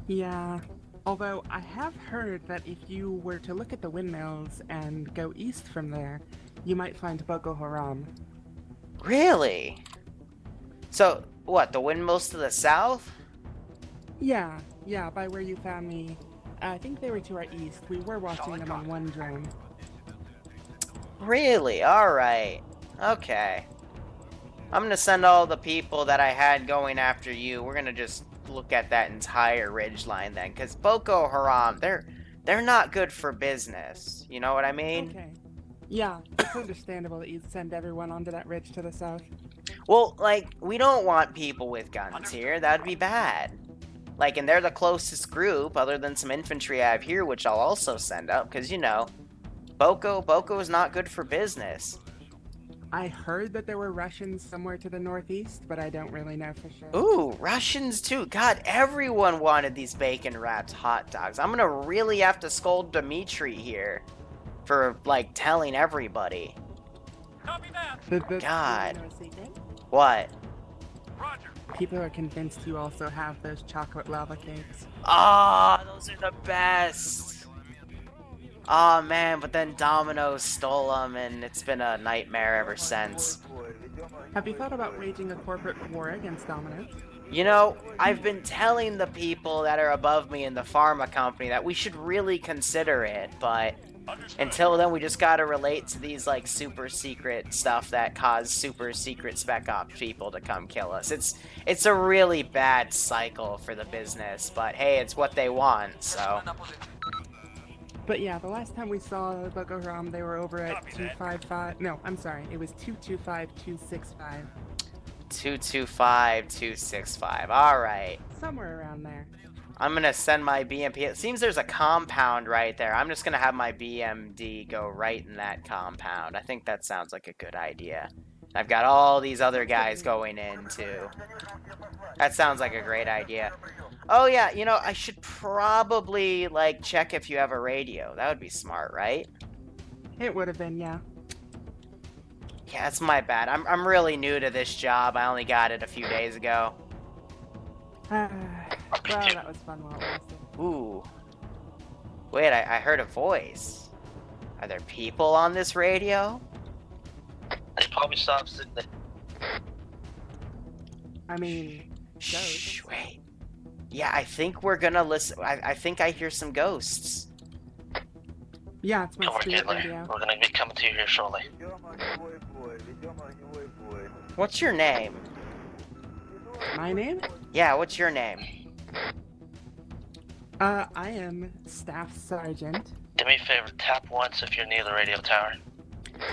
Yeah. Although, I have heard that if you were to look at the windmills and go east from there, you might find Boko Haram. Really? So, what, the windmills to the south? Yeah, yeah, by where you found me. I think they were to our east. We were watching them on one drone. Really? Alright. Okay. I'm gonna send all the people that I had going after you. We're gonna just look at that entire ridgeline then, because Boko Haram, they're not good for business. You know what I mean? Okay. Yeah, it's understandable that you'd send everyone onto that ridge to the south. Well, like, we don't want people with guns here. That'd be bad. Like, and they're the closest group, other than some infantry I have here, which I'll also send up, because, you know, Boko is not good for business. I heard that there were Russians somewhere to the northeast, but I don't really know for sure. Ooh, Russians too. God, everyone wanted these bacon-wrapped hot dogs. I'm gonna really have to scold Dmitri here for, like, telling everybody. Copy that. God. You know a secret? What? Roger. People are convinced you also have those chocolate lava cakes. Ah, those are the best. Oh man, but then Domino's stole them, and it's been a nightmare ever since. Have you thought about waging a corporate war against Domino's? You know, I've been telling the people that are above me in the pharma company that we should really consider it, but until then we just gotta relate to these, like, super secret stuff that cause super secret spec ops people to come kill us. It's a really bad cycle for the business, but hey, it's what they want, so... But yeah, the last time we saw Boko Haram, they were over at 255. No, I'm sorry. It was 225, 265. 225, 265. Alright. Somewhere around there. I'm gonna send my BMP. It seems there's a compound right there. I'm just gonna have my BMD go right in that compound. I think that sounds like a good idea. I've got all these other guys going in too. That sounds like a great idea. Oh yeah, you know, I should probably, like, check if you have a radio. That would be smart, right? It would have been, yeah. Yeah, that's my bad. I'm really new to this job. I only got it a few days ago. Well, that was fun while it lasted. Ooh. Wait, I heard a voice. Are there people on this radio? They probably stopped sitting there. I mean, Shh, ghosts. wait. Yeah, I think we're gonna listen. I think I hear some ghosts. Yeah, it's my Don't worry, spirit Hitler. radio. We're gonna be coming to you here shortly. What's your name? My name? Yeah, what's your name? I am Staff Sergeant. Do me a favor, tap once if you're near the radio tower.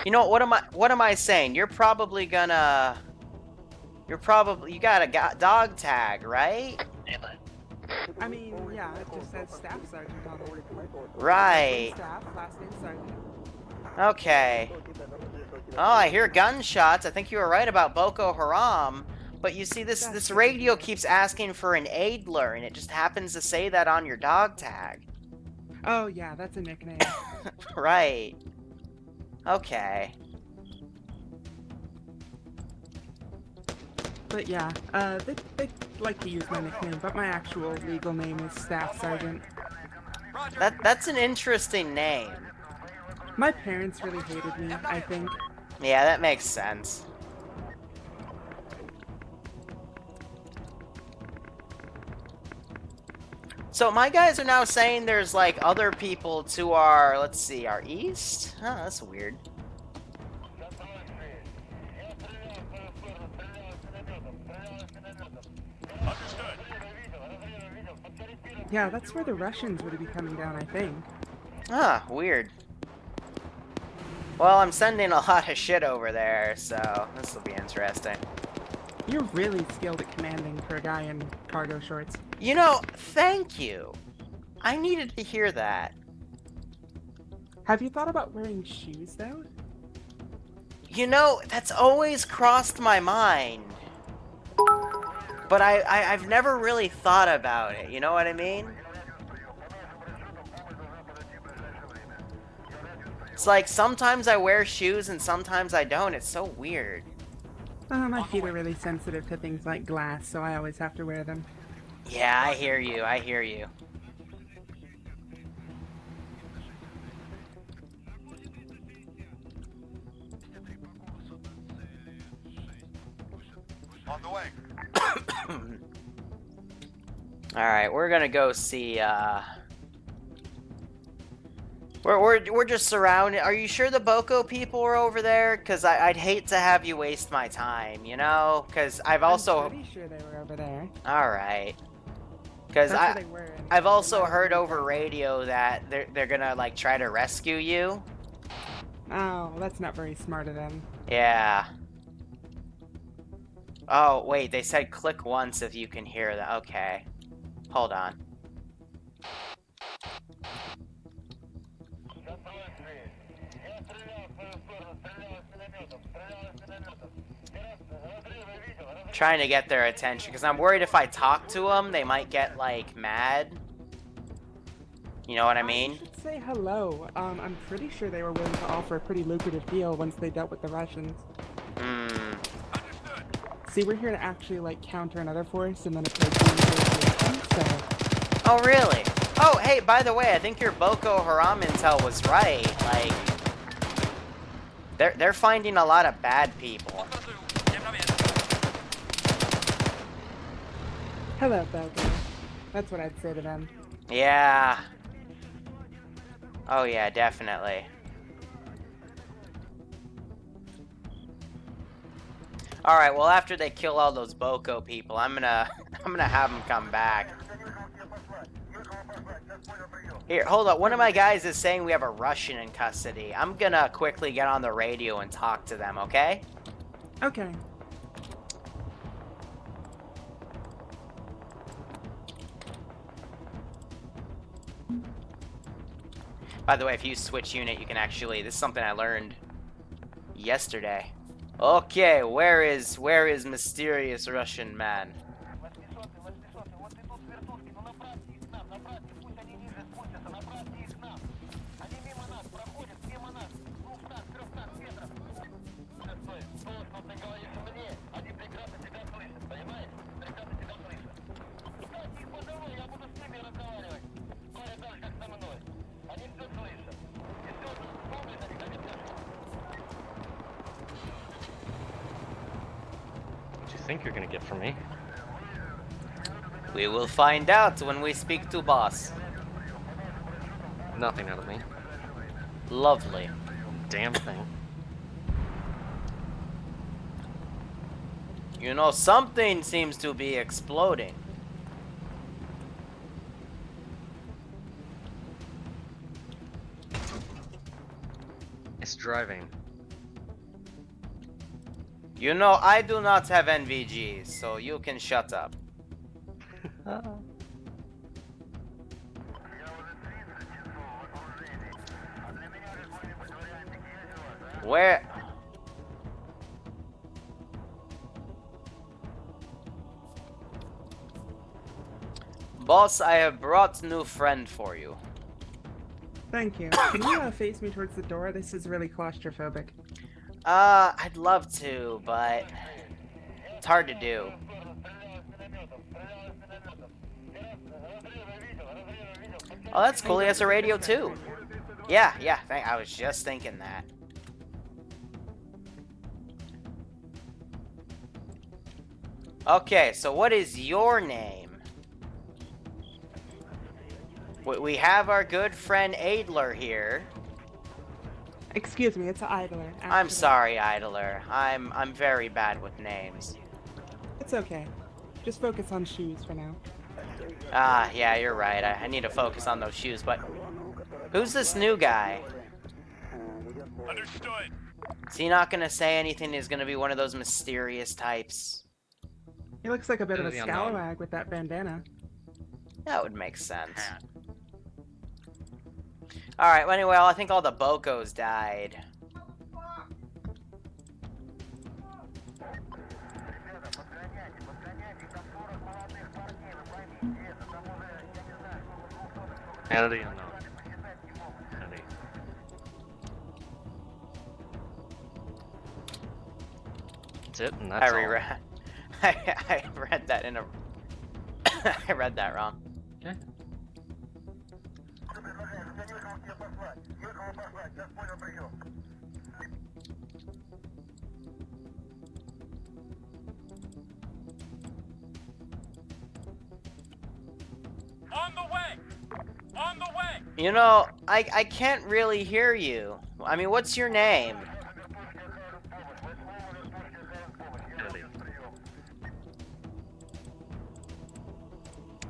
You know what am I saying? You got a dog tag, right? Hitler. I mean, yeah, it just says Staff Sergeant on the report. Right. Staff, last name Sergeant. Okay. Oh, I hear gunshots. I think you were right about Boko Haram. But you see, this radio keeps asking for an Adler, and it just happens to say that on your dog tag. Oh, yeah, that's a nickname. Right. Okay. But yeah, they like to use my nickname, but my actual legal name is Staff Sergeant. That's an interesting name. My parents really hated me, I think. Yeah, that makes sense. So my guys are now saying there's, like, other people to our, let's see, our east? Oh, that's weird. Understood. Yeah, that's where the Russians would be coming down, I think. Ah, weird. Well, I'm sending a lot of shit over there, so this will be interesting. You're really skilled at commanding for a guy in cargo shorts. You know, thank you. I needed to hear that. Have you thought about wearing shoes, though? You know, that's always crossed my mind. But I've never really thought about it, you know what I mean? It's like, sometimes I wear shoes and sometimes I don't. It's so weird. My feet are really sensitive to things like glass, so I always have to wear them. Yeah, I hear you, I hear you. On the way. Alright, we're gonna go see, We're just surrounded. Are you sure the Boko people are over there? Because I'd hate to have you waste my time, you know? Because I'm I'm pretty sure they were over there. Alright. Because That's where they were. I've also They might have heard moved over out. radio that they're gonna, like, try to rescue you. Oh, that's not very smart of them. Yeah. Oh, wait, they said click once if you can hear that. Okay. Hold on. Trying to get their attention, because I'm worried if I talk to them, they might get, like, mad. You know what I mean? You should say hello. I'm pretty sure they were willing to offer a pretty lucrative deal once they dealt with the Russians. Hmm. See, we're here to actually, like, counter another force and then approach the negotiations, so... Oh, really? Oh, hey, by the way, I think your Boko Haram intel was right. Like, they're finding a lot of bad people. Hello, Boko. That's what I'd say to them. Yeah. Oh, yeah, definitely. Alright, well, after they kill all those Boko people, I'm gonna have them come back. Here, hold up. One of my guys is saying we have a Russian in custody. I'm gonna quickly get on the radio and talk to them, okay? Okay. By the way, if you switch unit, you can actually... This is something I learned yesterday. Okay, where is mysterious Russian man? Think you're gonna get from me? We will find out when we speak to boss. Nothing out of me. Lovely. Damn thing. You know, something seems to be exploding. It's driving. You know, I do not have NVGs, so you can shut up. Where? Boss, I have brought new friend for you. Thank you. Can you face me towards the door? This is really claustrophobic. I'd love to, but it's hard to do. Oh, that's cool. He has a radio too. Yeah, I was just thinking that. Okay, so what is your name? We have our good friend Adler here. Excuse me, it's Idler. I'm sorry, Idler. I'm very bad with names. It's okay. Just focus on shoes for now. Ah, yeah, you're right. I need to focus on those shoes, but... Who's this new guy? Understood. Is he not gonna say anything? He's gonna be one of those mysterious types. He looks like a bit of a The unknown. scalawag with that bandana. That would make sense. Alright, well, anyway, I think all the Bokos died. Entity unknown. Entity. That's it, and that's I all. reread. I read that in a. I read that wrong. Okay. You know, I can't really hear you. I mean, what's your name? Eddie.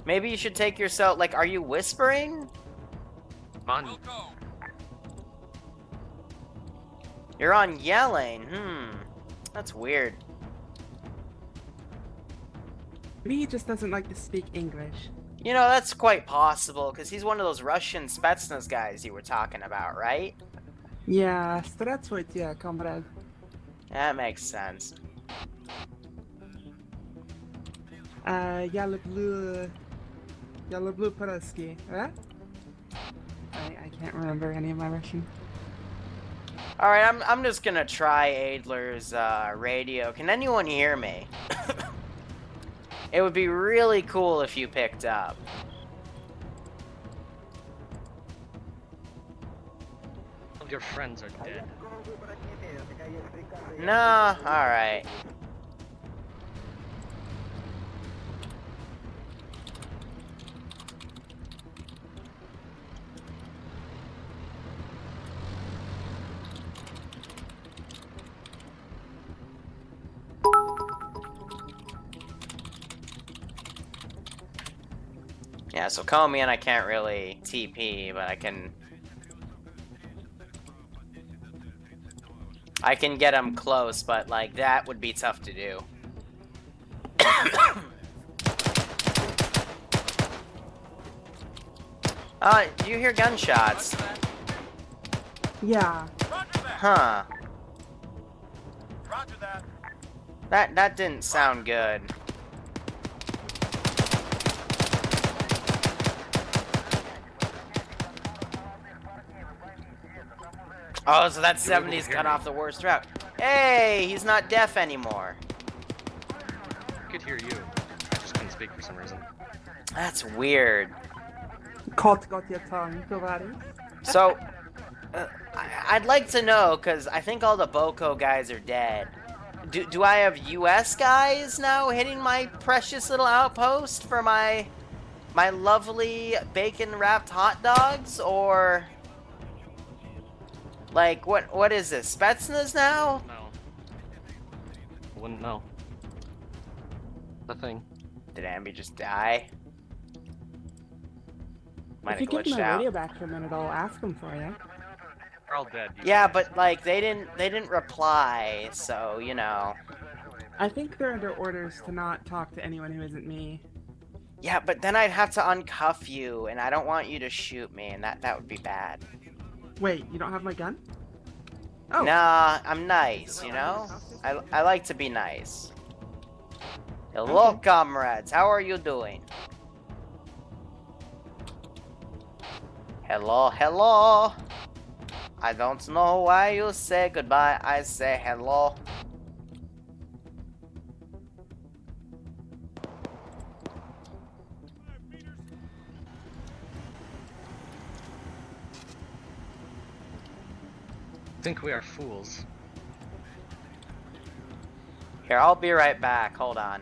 Maybe you should take yourself, like, are you whispering? On. We'll go. You're on yelling. That's weird. Maybe he just doesn't like to speak English. You know, that's quite possible, because he's one of those Russian Spetsnaz guys you were talking about, right? Yeah, здравствуйте, comrade. That makes sense. Я люблю по-русски, right? I can't remember any of my Russian. Alright, I'm just gonna try Adler's radio. Can anyone hear me? It would be really cool if you picked up. All your friends are dead. Nah, alright. Yeah, so Commandos I can't really TP, but I can get him close, but like that would be tough to do. Do you hear gunshots? Yeah. Roger that. Huh. Roger that. That didn't sound good. Oh, so that 70's cut off the worst route. Hey, he's not deaf anymore. I could hear you. I just couldn't speak for some reason. That's weird. Caught got your tongue, tоварищ. So, I'd like to know, because I think all the Boko guys are dead. Do I have US guys now hitting my precious little outpost for my lovely bacon-wrapped hot dogs, or... Like, what is this? Spetsnaz now? No. I wouldn't know. Nothing. Did Ambi just die? Might If you have give glitched my out. radio back for a minute, I'll ask him for you. They're all dead. You Yeah, guys. but like they didn't reply, so you know. I think they're under orders to not talk to anyone who isn't me. Yeah, but then I'd have to uncuff you, and I don't want you to shoot me, and that would be bad. Wait, you don't have my gun? Oh. Nah, I'm nice, you know? I like to be nice. Hello, Okay. comrades. How are you doing? Hello, hello. I don't know why you say goodbye. I say hello. Think we are fools. Here, I'll be right back. Hold on.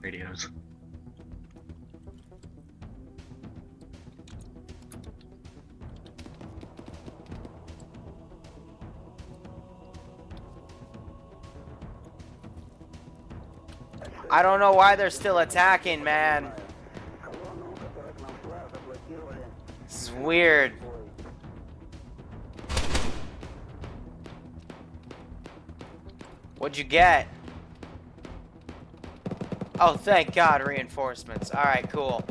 Radios. I don't know why they're still attacking, man. This is weird. What'd you get? Oh, thank God, reinforcements. Alright, cool.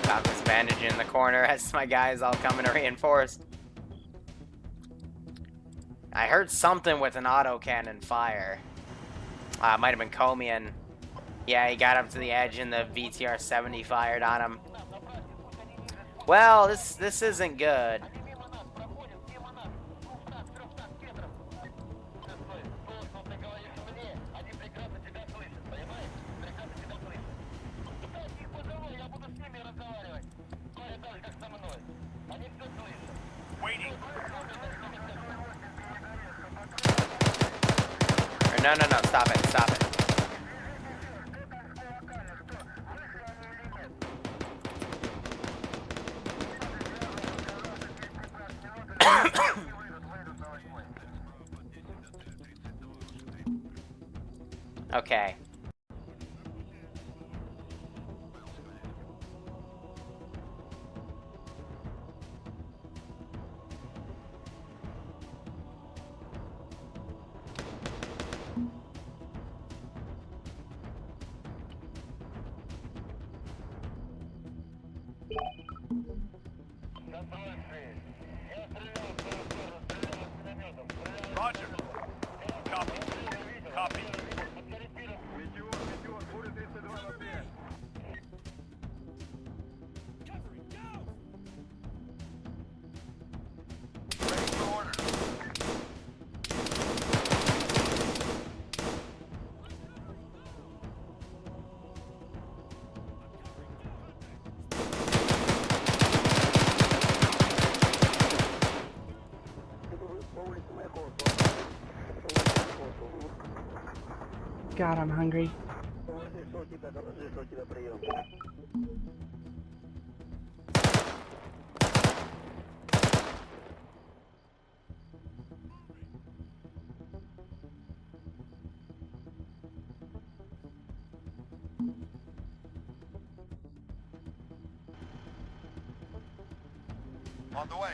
Got this bandage in the corner as my guys all coming to reinforce. I heard something with an autocannon fire. Might have been Comian. Yeah, he got up to the edge and the VTR-70 fired on him. Well, this isn't good. Waiting. No, no, no, stop it, stop it. Okay. Roger. Copy. Copy. Ready for order. God, I'm hungry. On the way.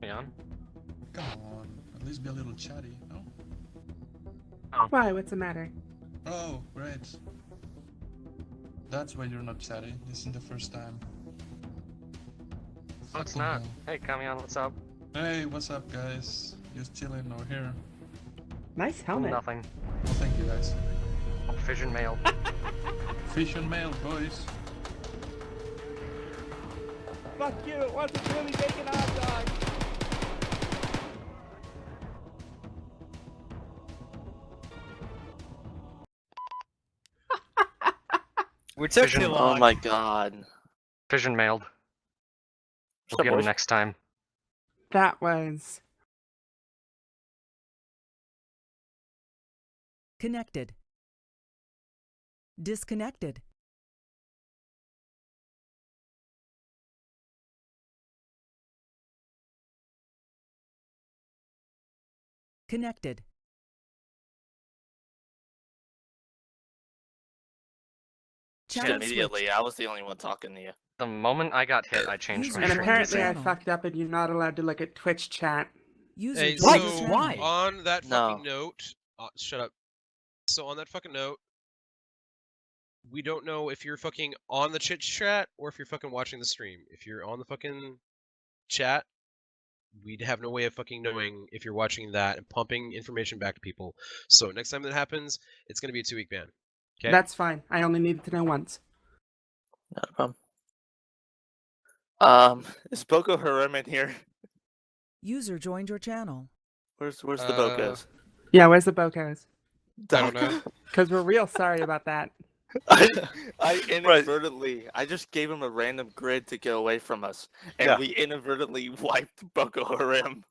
Hang on. Come on, at least be a little chatty, no? Why? What's the matter? Oh, great. That's why you're not chatty. This isn't the first time. Oh, it's Fucking not. hell. Hey, Camion, what's up? Hey, what's up, guys? Just chilling over here. Nice helmet. Nothing. Well, thank you, guys. Oh, fission mail. Fish and mail, boys. Fuck you! It wasn't really bacon hot dog! We took Vision. too long. Oh my god. Fission mailed. We'll get them next time. That was... Connected. Disconnected. Connected. Channel Immediately, I was the only one talking to you. The moment I got hit, I changed User my And joined stream. your apparently I channel. fucked up and you're not allowed to look at Twitch chat. User Hey, joined so your channel. Why? on that No. fucking note, shut up. So on that fucking note, we don't know if you're fucking on the chit chat or if you're fucking watching the stream. If you're on the fucking chat, we'd have no way of fucking knowing if you're watching that and pumping information back to people. So next time that happens, it's gonna be a 2-week ban. Okay. That's fine. I only needed to know once. Not a problem. Is Boko Haram in here? User joined your channel. Where's the Bokos? Yeah, where's the Bokos? I don't know. Because we're real sorry about that. I inadvertently, I just gave him a random grid to get away from us, and we inadvertently wiped Boko Haram.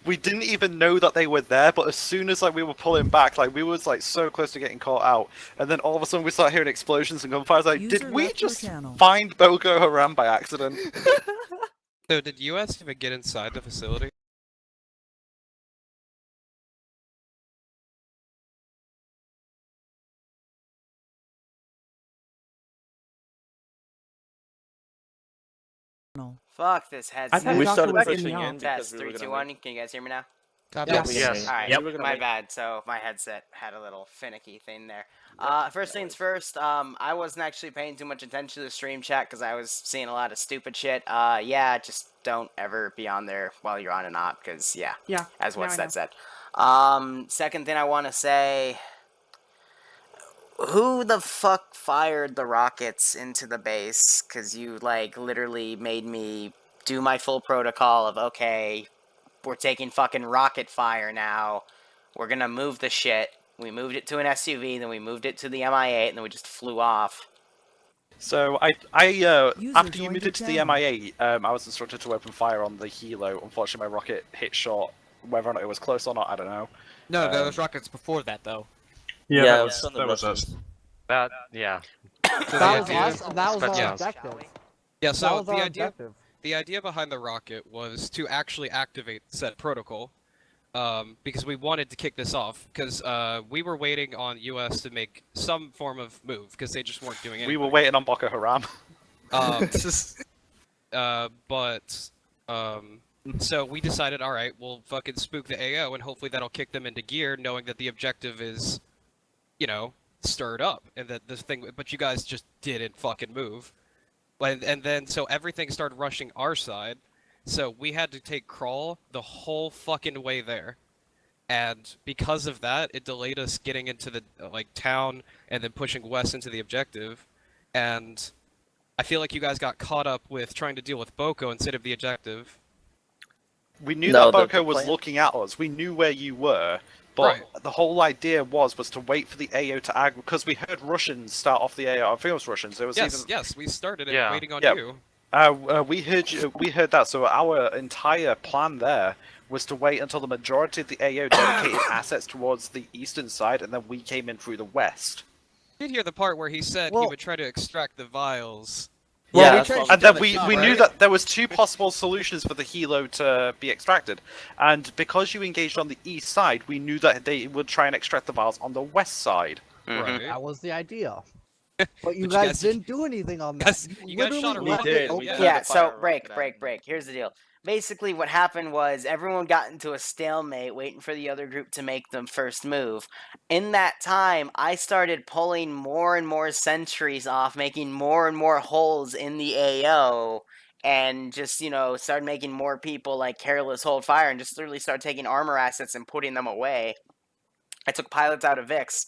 We didn't even know that they were there, but as soon as like we were pulling back, like we was like so close to getting caught out, and then all of a sudden we start hearing explosions and gunfire. I was like, User did we left your just channel. find Boko Haram by accident? So did US even get inside the facility? Fuck this I headset. thought We Doctor started was in pushing the in off. Test because we were 3, 2, gonna 1. Can you guys hear me now? Yes. All right, We were gonna my make- bad. So my headset had a little finicky thing there. First things first. I wasn't actually paying too much attention to the stream chat because I was seeing a lot of stupid shit. Yeah, just don't ever be on there while you're on and op because yeah, Yeah. as now what's I that said. Second thing I want to say. Who the fuck fired the rockets into the base? Because you, like, literally made me do my full protocol of, okay, we're taking fucking rocket fire now. We're gonna move the shit. We moved it to an SUV, then we moved it to the Mi-8, and then we just flew off. So User after you joined moved your it to the channel. Mi-8, I was instructed to open fire on the helo. Unfortunately, my rocket hit short. Whether or not it was close or not, I don't know. No, there was rockets before that though. Yeah, that that was was that was us. That, yeah. That was us. That was our Spetsnaz. objective. Yeah, That so was our objective. the idea behind the rocket was to actually activate said protocol, because we wanted to kick this off, because we were waiting on US to make some form of move, because they just weren't doing anything. We were waiting on Boko Haram. So we decided, all right, we'll fucking spook the AO, and hopefully that'll kick them into gear, knowing that the objective is, you know, stirred up, and that this thing. But you guys just didn't fucking move, and then so everything started rushing our side, so we had to take crawl the whole fucking way there, and because of that, it delayed us getting into the town and then pushing west into the objective, and I feel like you guys got caught up with trying to deal with Boko instead of the objective. We knew No, that the Boko was plan- looking at us. We knew where you were, but the whole idea was to wait for the AO to ag because we heard Russians start off the AO. I think it was Russians. It was Yes, we started it Yeah. waiting on Yeah. you. We heard that. So our entire plan there was to wait until the majority of the AO dedicated assets towards the eastern side, and then we came in through the west. I did hear the part where he said he Well- would try to extract the vials. Well, Yeah, we that's tried what to And I'm then trying to we say. knew that there was two possible solutions for the helo to be extracted, and because you engaged on the east side, we knew that they would try and extract the vials on the west side. Mhm. Right. That was the idea. But you you guys guys- didn't do anything on that. Guys, you guys shot a literally left rocket. it open. Yeah. Yeah, to so fire a break. rocket at him. Here's the deal. Basically, what happened was everyone got into a stalemate waiting for the other group to make the first move. In that time, I started pulling more and more sentries off, making more and more holes in the AO, and just, started making more people, careless hold fire, and just literally started taking armor assets and putting them away. I took pilots out of VIX,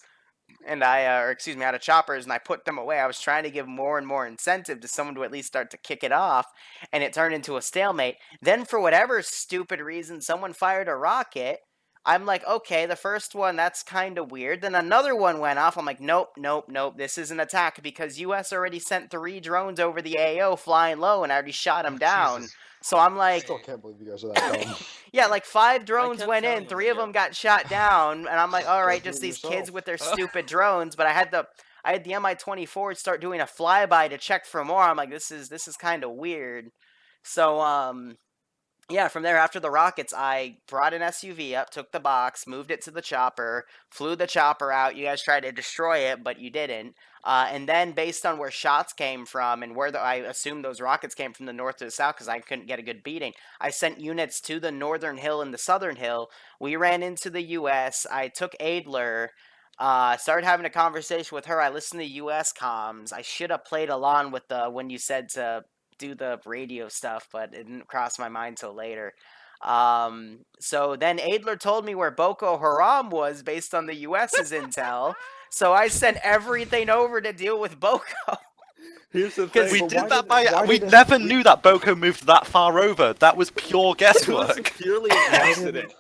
and out of choppers, and I put them away. I was trying to give more and more incentive to someone to at least start to kick it off, and it turned into a stalemate. Then, for whatever stupid reason, someone fired a rocket. I'm like, okay, the first one, that's kind of weird. Then another one went off. I'm like, nope, this is an attack because US already sent 3 drones over the AO flying low, and I already shot them down. Jesus. So I'm I like, still can't believe you guys are that dumb. yeah, 5 drones kept went telling in, you, 3 of Leo. them got shot down, and I'm like, all right, do just it these yourself. kids with their stupid drones. But I had the Mi-24 start doing a flyby to check for more. I'm like, this is kind of weird. So yeah, from there, after the rockets, I brought an SUV up, took the box, moved it to the chopper, flew the chopper out. You guys tried to destroy it, but you didn't. And then, based on where shots came from and where I assumed those rockets came from the north to the south because I couldn't get a good beating, I sent units to the northern hill and the southern hill. We ran into the U.S. I took Adler, started having a conversation with her. I listened to U.S. comms. I should have played along with when you said to do the radio stuff, but it didn't cross my mind till later. So then Adler told me where Boko Haram was based on the US's intel. So I sent everything over to deal with Boko. Here's the Because thing. we but did why that did- by why we did it- never knew that Boko moved that far over. That was pure It was guesswork. purely an accident.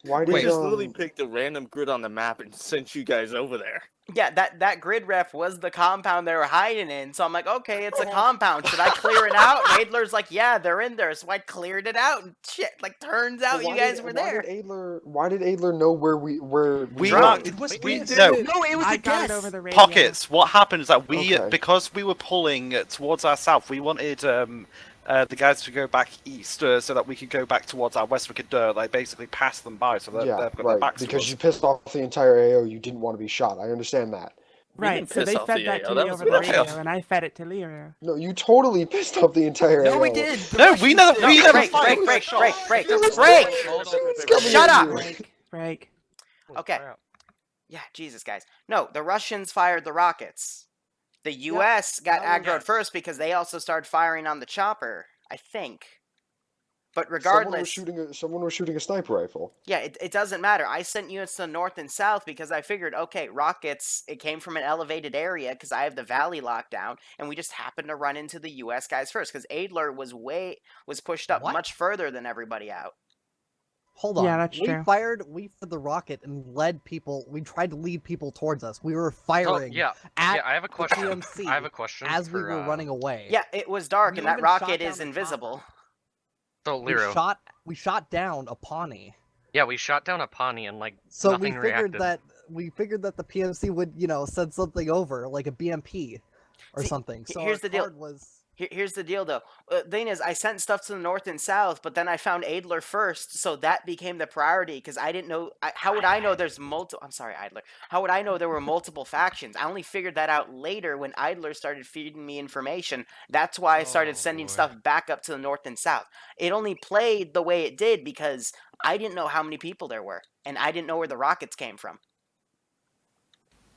Why We did just literally picked a random grid on the map and sent you guys over there. Yeah, that grid ref was the compound they were hiding in. So I'm like, okay, it's a compound. Should I clear it out? And Adler's like, yeah, they're in there. So I cleared it out. And shit, turns out you guys were there. Why did Adler know where we Drunk. It was We- it no. No, it was I a got guess. it over the radio. Pockets. What happened is that we, Okay. because we were pulling towards our south, we wanted the guys to go back east so that we could go back towards our west. We could basically pass them by, so that Yeah, they've got their right. backs to Because us. you pissed off the entire AO. You didn't want to be shot. I understand that. We Right, didn't so piss they off fed the that AO, to that me was over the the radio, AO. and I fed it to Liru. No, you totally pissed off the entire AO. No, we did. No, we never Break. fired. Break. Shut up. Break. Okay. Yeah, Jesus, guys. No, the Russians fired the rockets. The U.S. got aggroed first because they also started firing on the chopper, I think. But regardless, someone was shooting a sniper rifle. yeah, it doesn't matter. I sent units to the north and south because I figured, okay, rockets, it came from an elevated area because I have the valley locked down, and we just happened to run into the U.S. guys first because Adler was pushed up much further than everybody out. Hold on. Yeah, that's we true. fired the rocket and led people. We tried to lead people towards us. We were firing Oh, at I have a question. the PMC I have a question as we for, were running away. Yeah, it was dark, We and that even shot rocket down is a invisible. So Liru. We shot down a Pawnee. Yeah, we shot down a Pawnee and like So nothing reacted. we figured that the PMC would, send something over, like a BMP or something. So here's the deal. was Here's the deal, though. Thing is, I sent stuff to the north and south, but then I found Adler first, so that became the priority because I didn't know. How would I know there's multiple? I'm sorry, Adler. How would I know there were multiple factions? I only figured that out later when Adler started feeding me information. That's why I started sending stuff back up to the north and south. It only played the way it did because I didn't know how many people there were, and I didn't know where the rockets came from.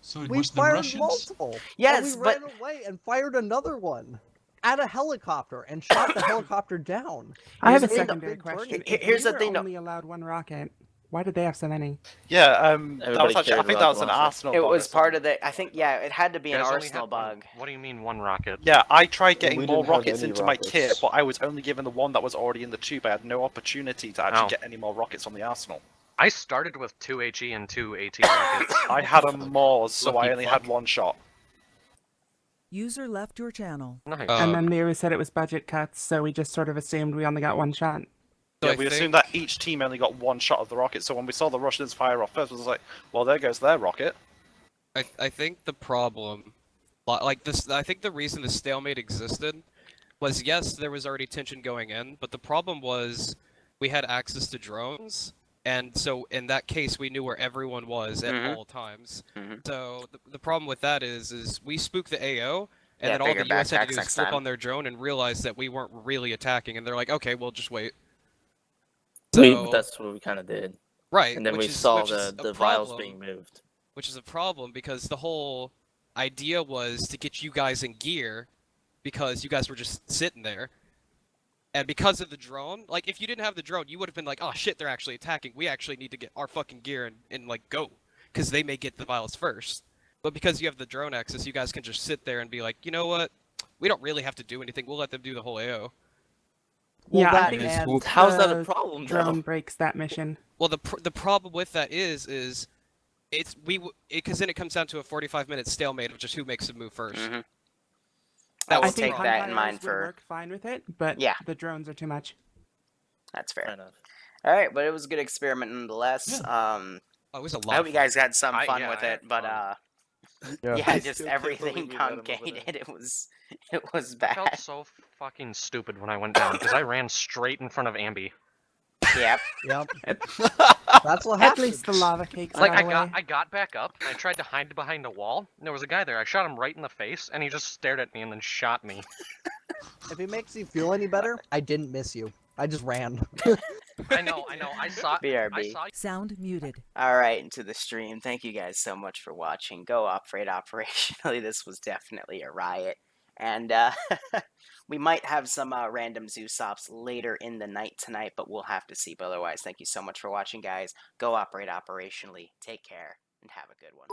So it we was the fired Russians? multiple. Yes, and we but ran away and fired another one at a helicopter and shot the helicopter down. I have a Here's the thing, secondary big question. target. If Here's we the were thing, though. only allowed one rocket, why did they have so many? Yeah, that Everybody was actually, I cared think about that was the an launcher. Arsenal It bug was or part something. of the. I think, yeah, it had to be an You guys only Arsenal had one- bug. What do you mean one rocket? Yeah, I tried We getting didn't more have rockets any into my kit, rockets. but I was only given the one that was already in the tube. I had no opportunity to actually Oh. get any more rockets on the Arsenal. I started with 2 HE and 2 AT rockets. I had a Mors, so Lucky I only fuck. had one shot. User left your channel. Nice. And then they always said it was budget cuts, so we just sort of assumed we only got one shot. Yeah, I we assumed think- that each team only got one shot of the rocket, so when we saw the Russians fire off first, it was like, well, there goes their rocket. I think the problem, like this, I think the reason the stalemate existed was, yes, there was already tension going in, but the problem was we had access to drones, and so in that case we knew where everyone was at all times. So the problem with that is we spooked the AO, and then all bigger the US had to backpacks do is next flip time. on their drone and realize that we weren't really attacking, and they're like, okay, we'll just wait. That's what we kind of did. Right, And then we which is saw a the vials problem. being moved. Which is a problem because the whole idea was to get you guys in gear because you guys were just sitting there. And because of the drone, like if you didn't have the drone, you would have been like, oh shit, they're actually attacking. We actually need to get our fucking gear and like go. Because they may get the vials first. But because you have the drone access, you guys can just sit there and be like, you know what? We don't really have to do anything. We'll let them do the whole AO. Well, Yeah, I that think and How's that a the problem, drone though? breaks that mission. Well, the problem with that is it's because then it comes down to a 45-minute stalemate of just who makes the move first. I That will was the take problem. that in mind would for. work fine with it, but Yeah. the drones are too much. That's Fair fair. enough. All right, but it was a good experiment nonetheless. Oh, it was a lot. I hope of you fun. guys had some fun yeah, with I it, had but fun. yeah, I just still can't believe everything we let 'em over concatenated. there. It was I felt bad. so fucking stupid when I went down because I ran straight in front of Ambi. Yep. Yep. At That's what At happened. least the lava cakes Like got away. I got back up and I tried to hide behind a wall. And there was a guy there. I shot him right in the face, and he just stared at me and then shot me. If it makes you feel any better, I didn't miss you. I just ran. I know. I saw. BRB. I saw. Sound muted. All right, into the stream. Thank you guys so much for watching. Go operate operationally. This was definitely a riot. And we might have some random Zeus ops later in the night tonight, but we'll have to see. But otherwise, thank you so much for watching, guys. Go operate operationally. Take care, and have a good one.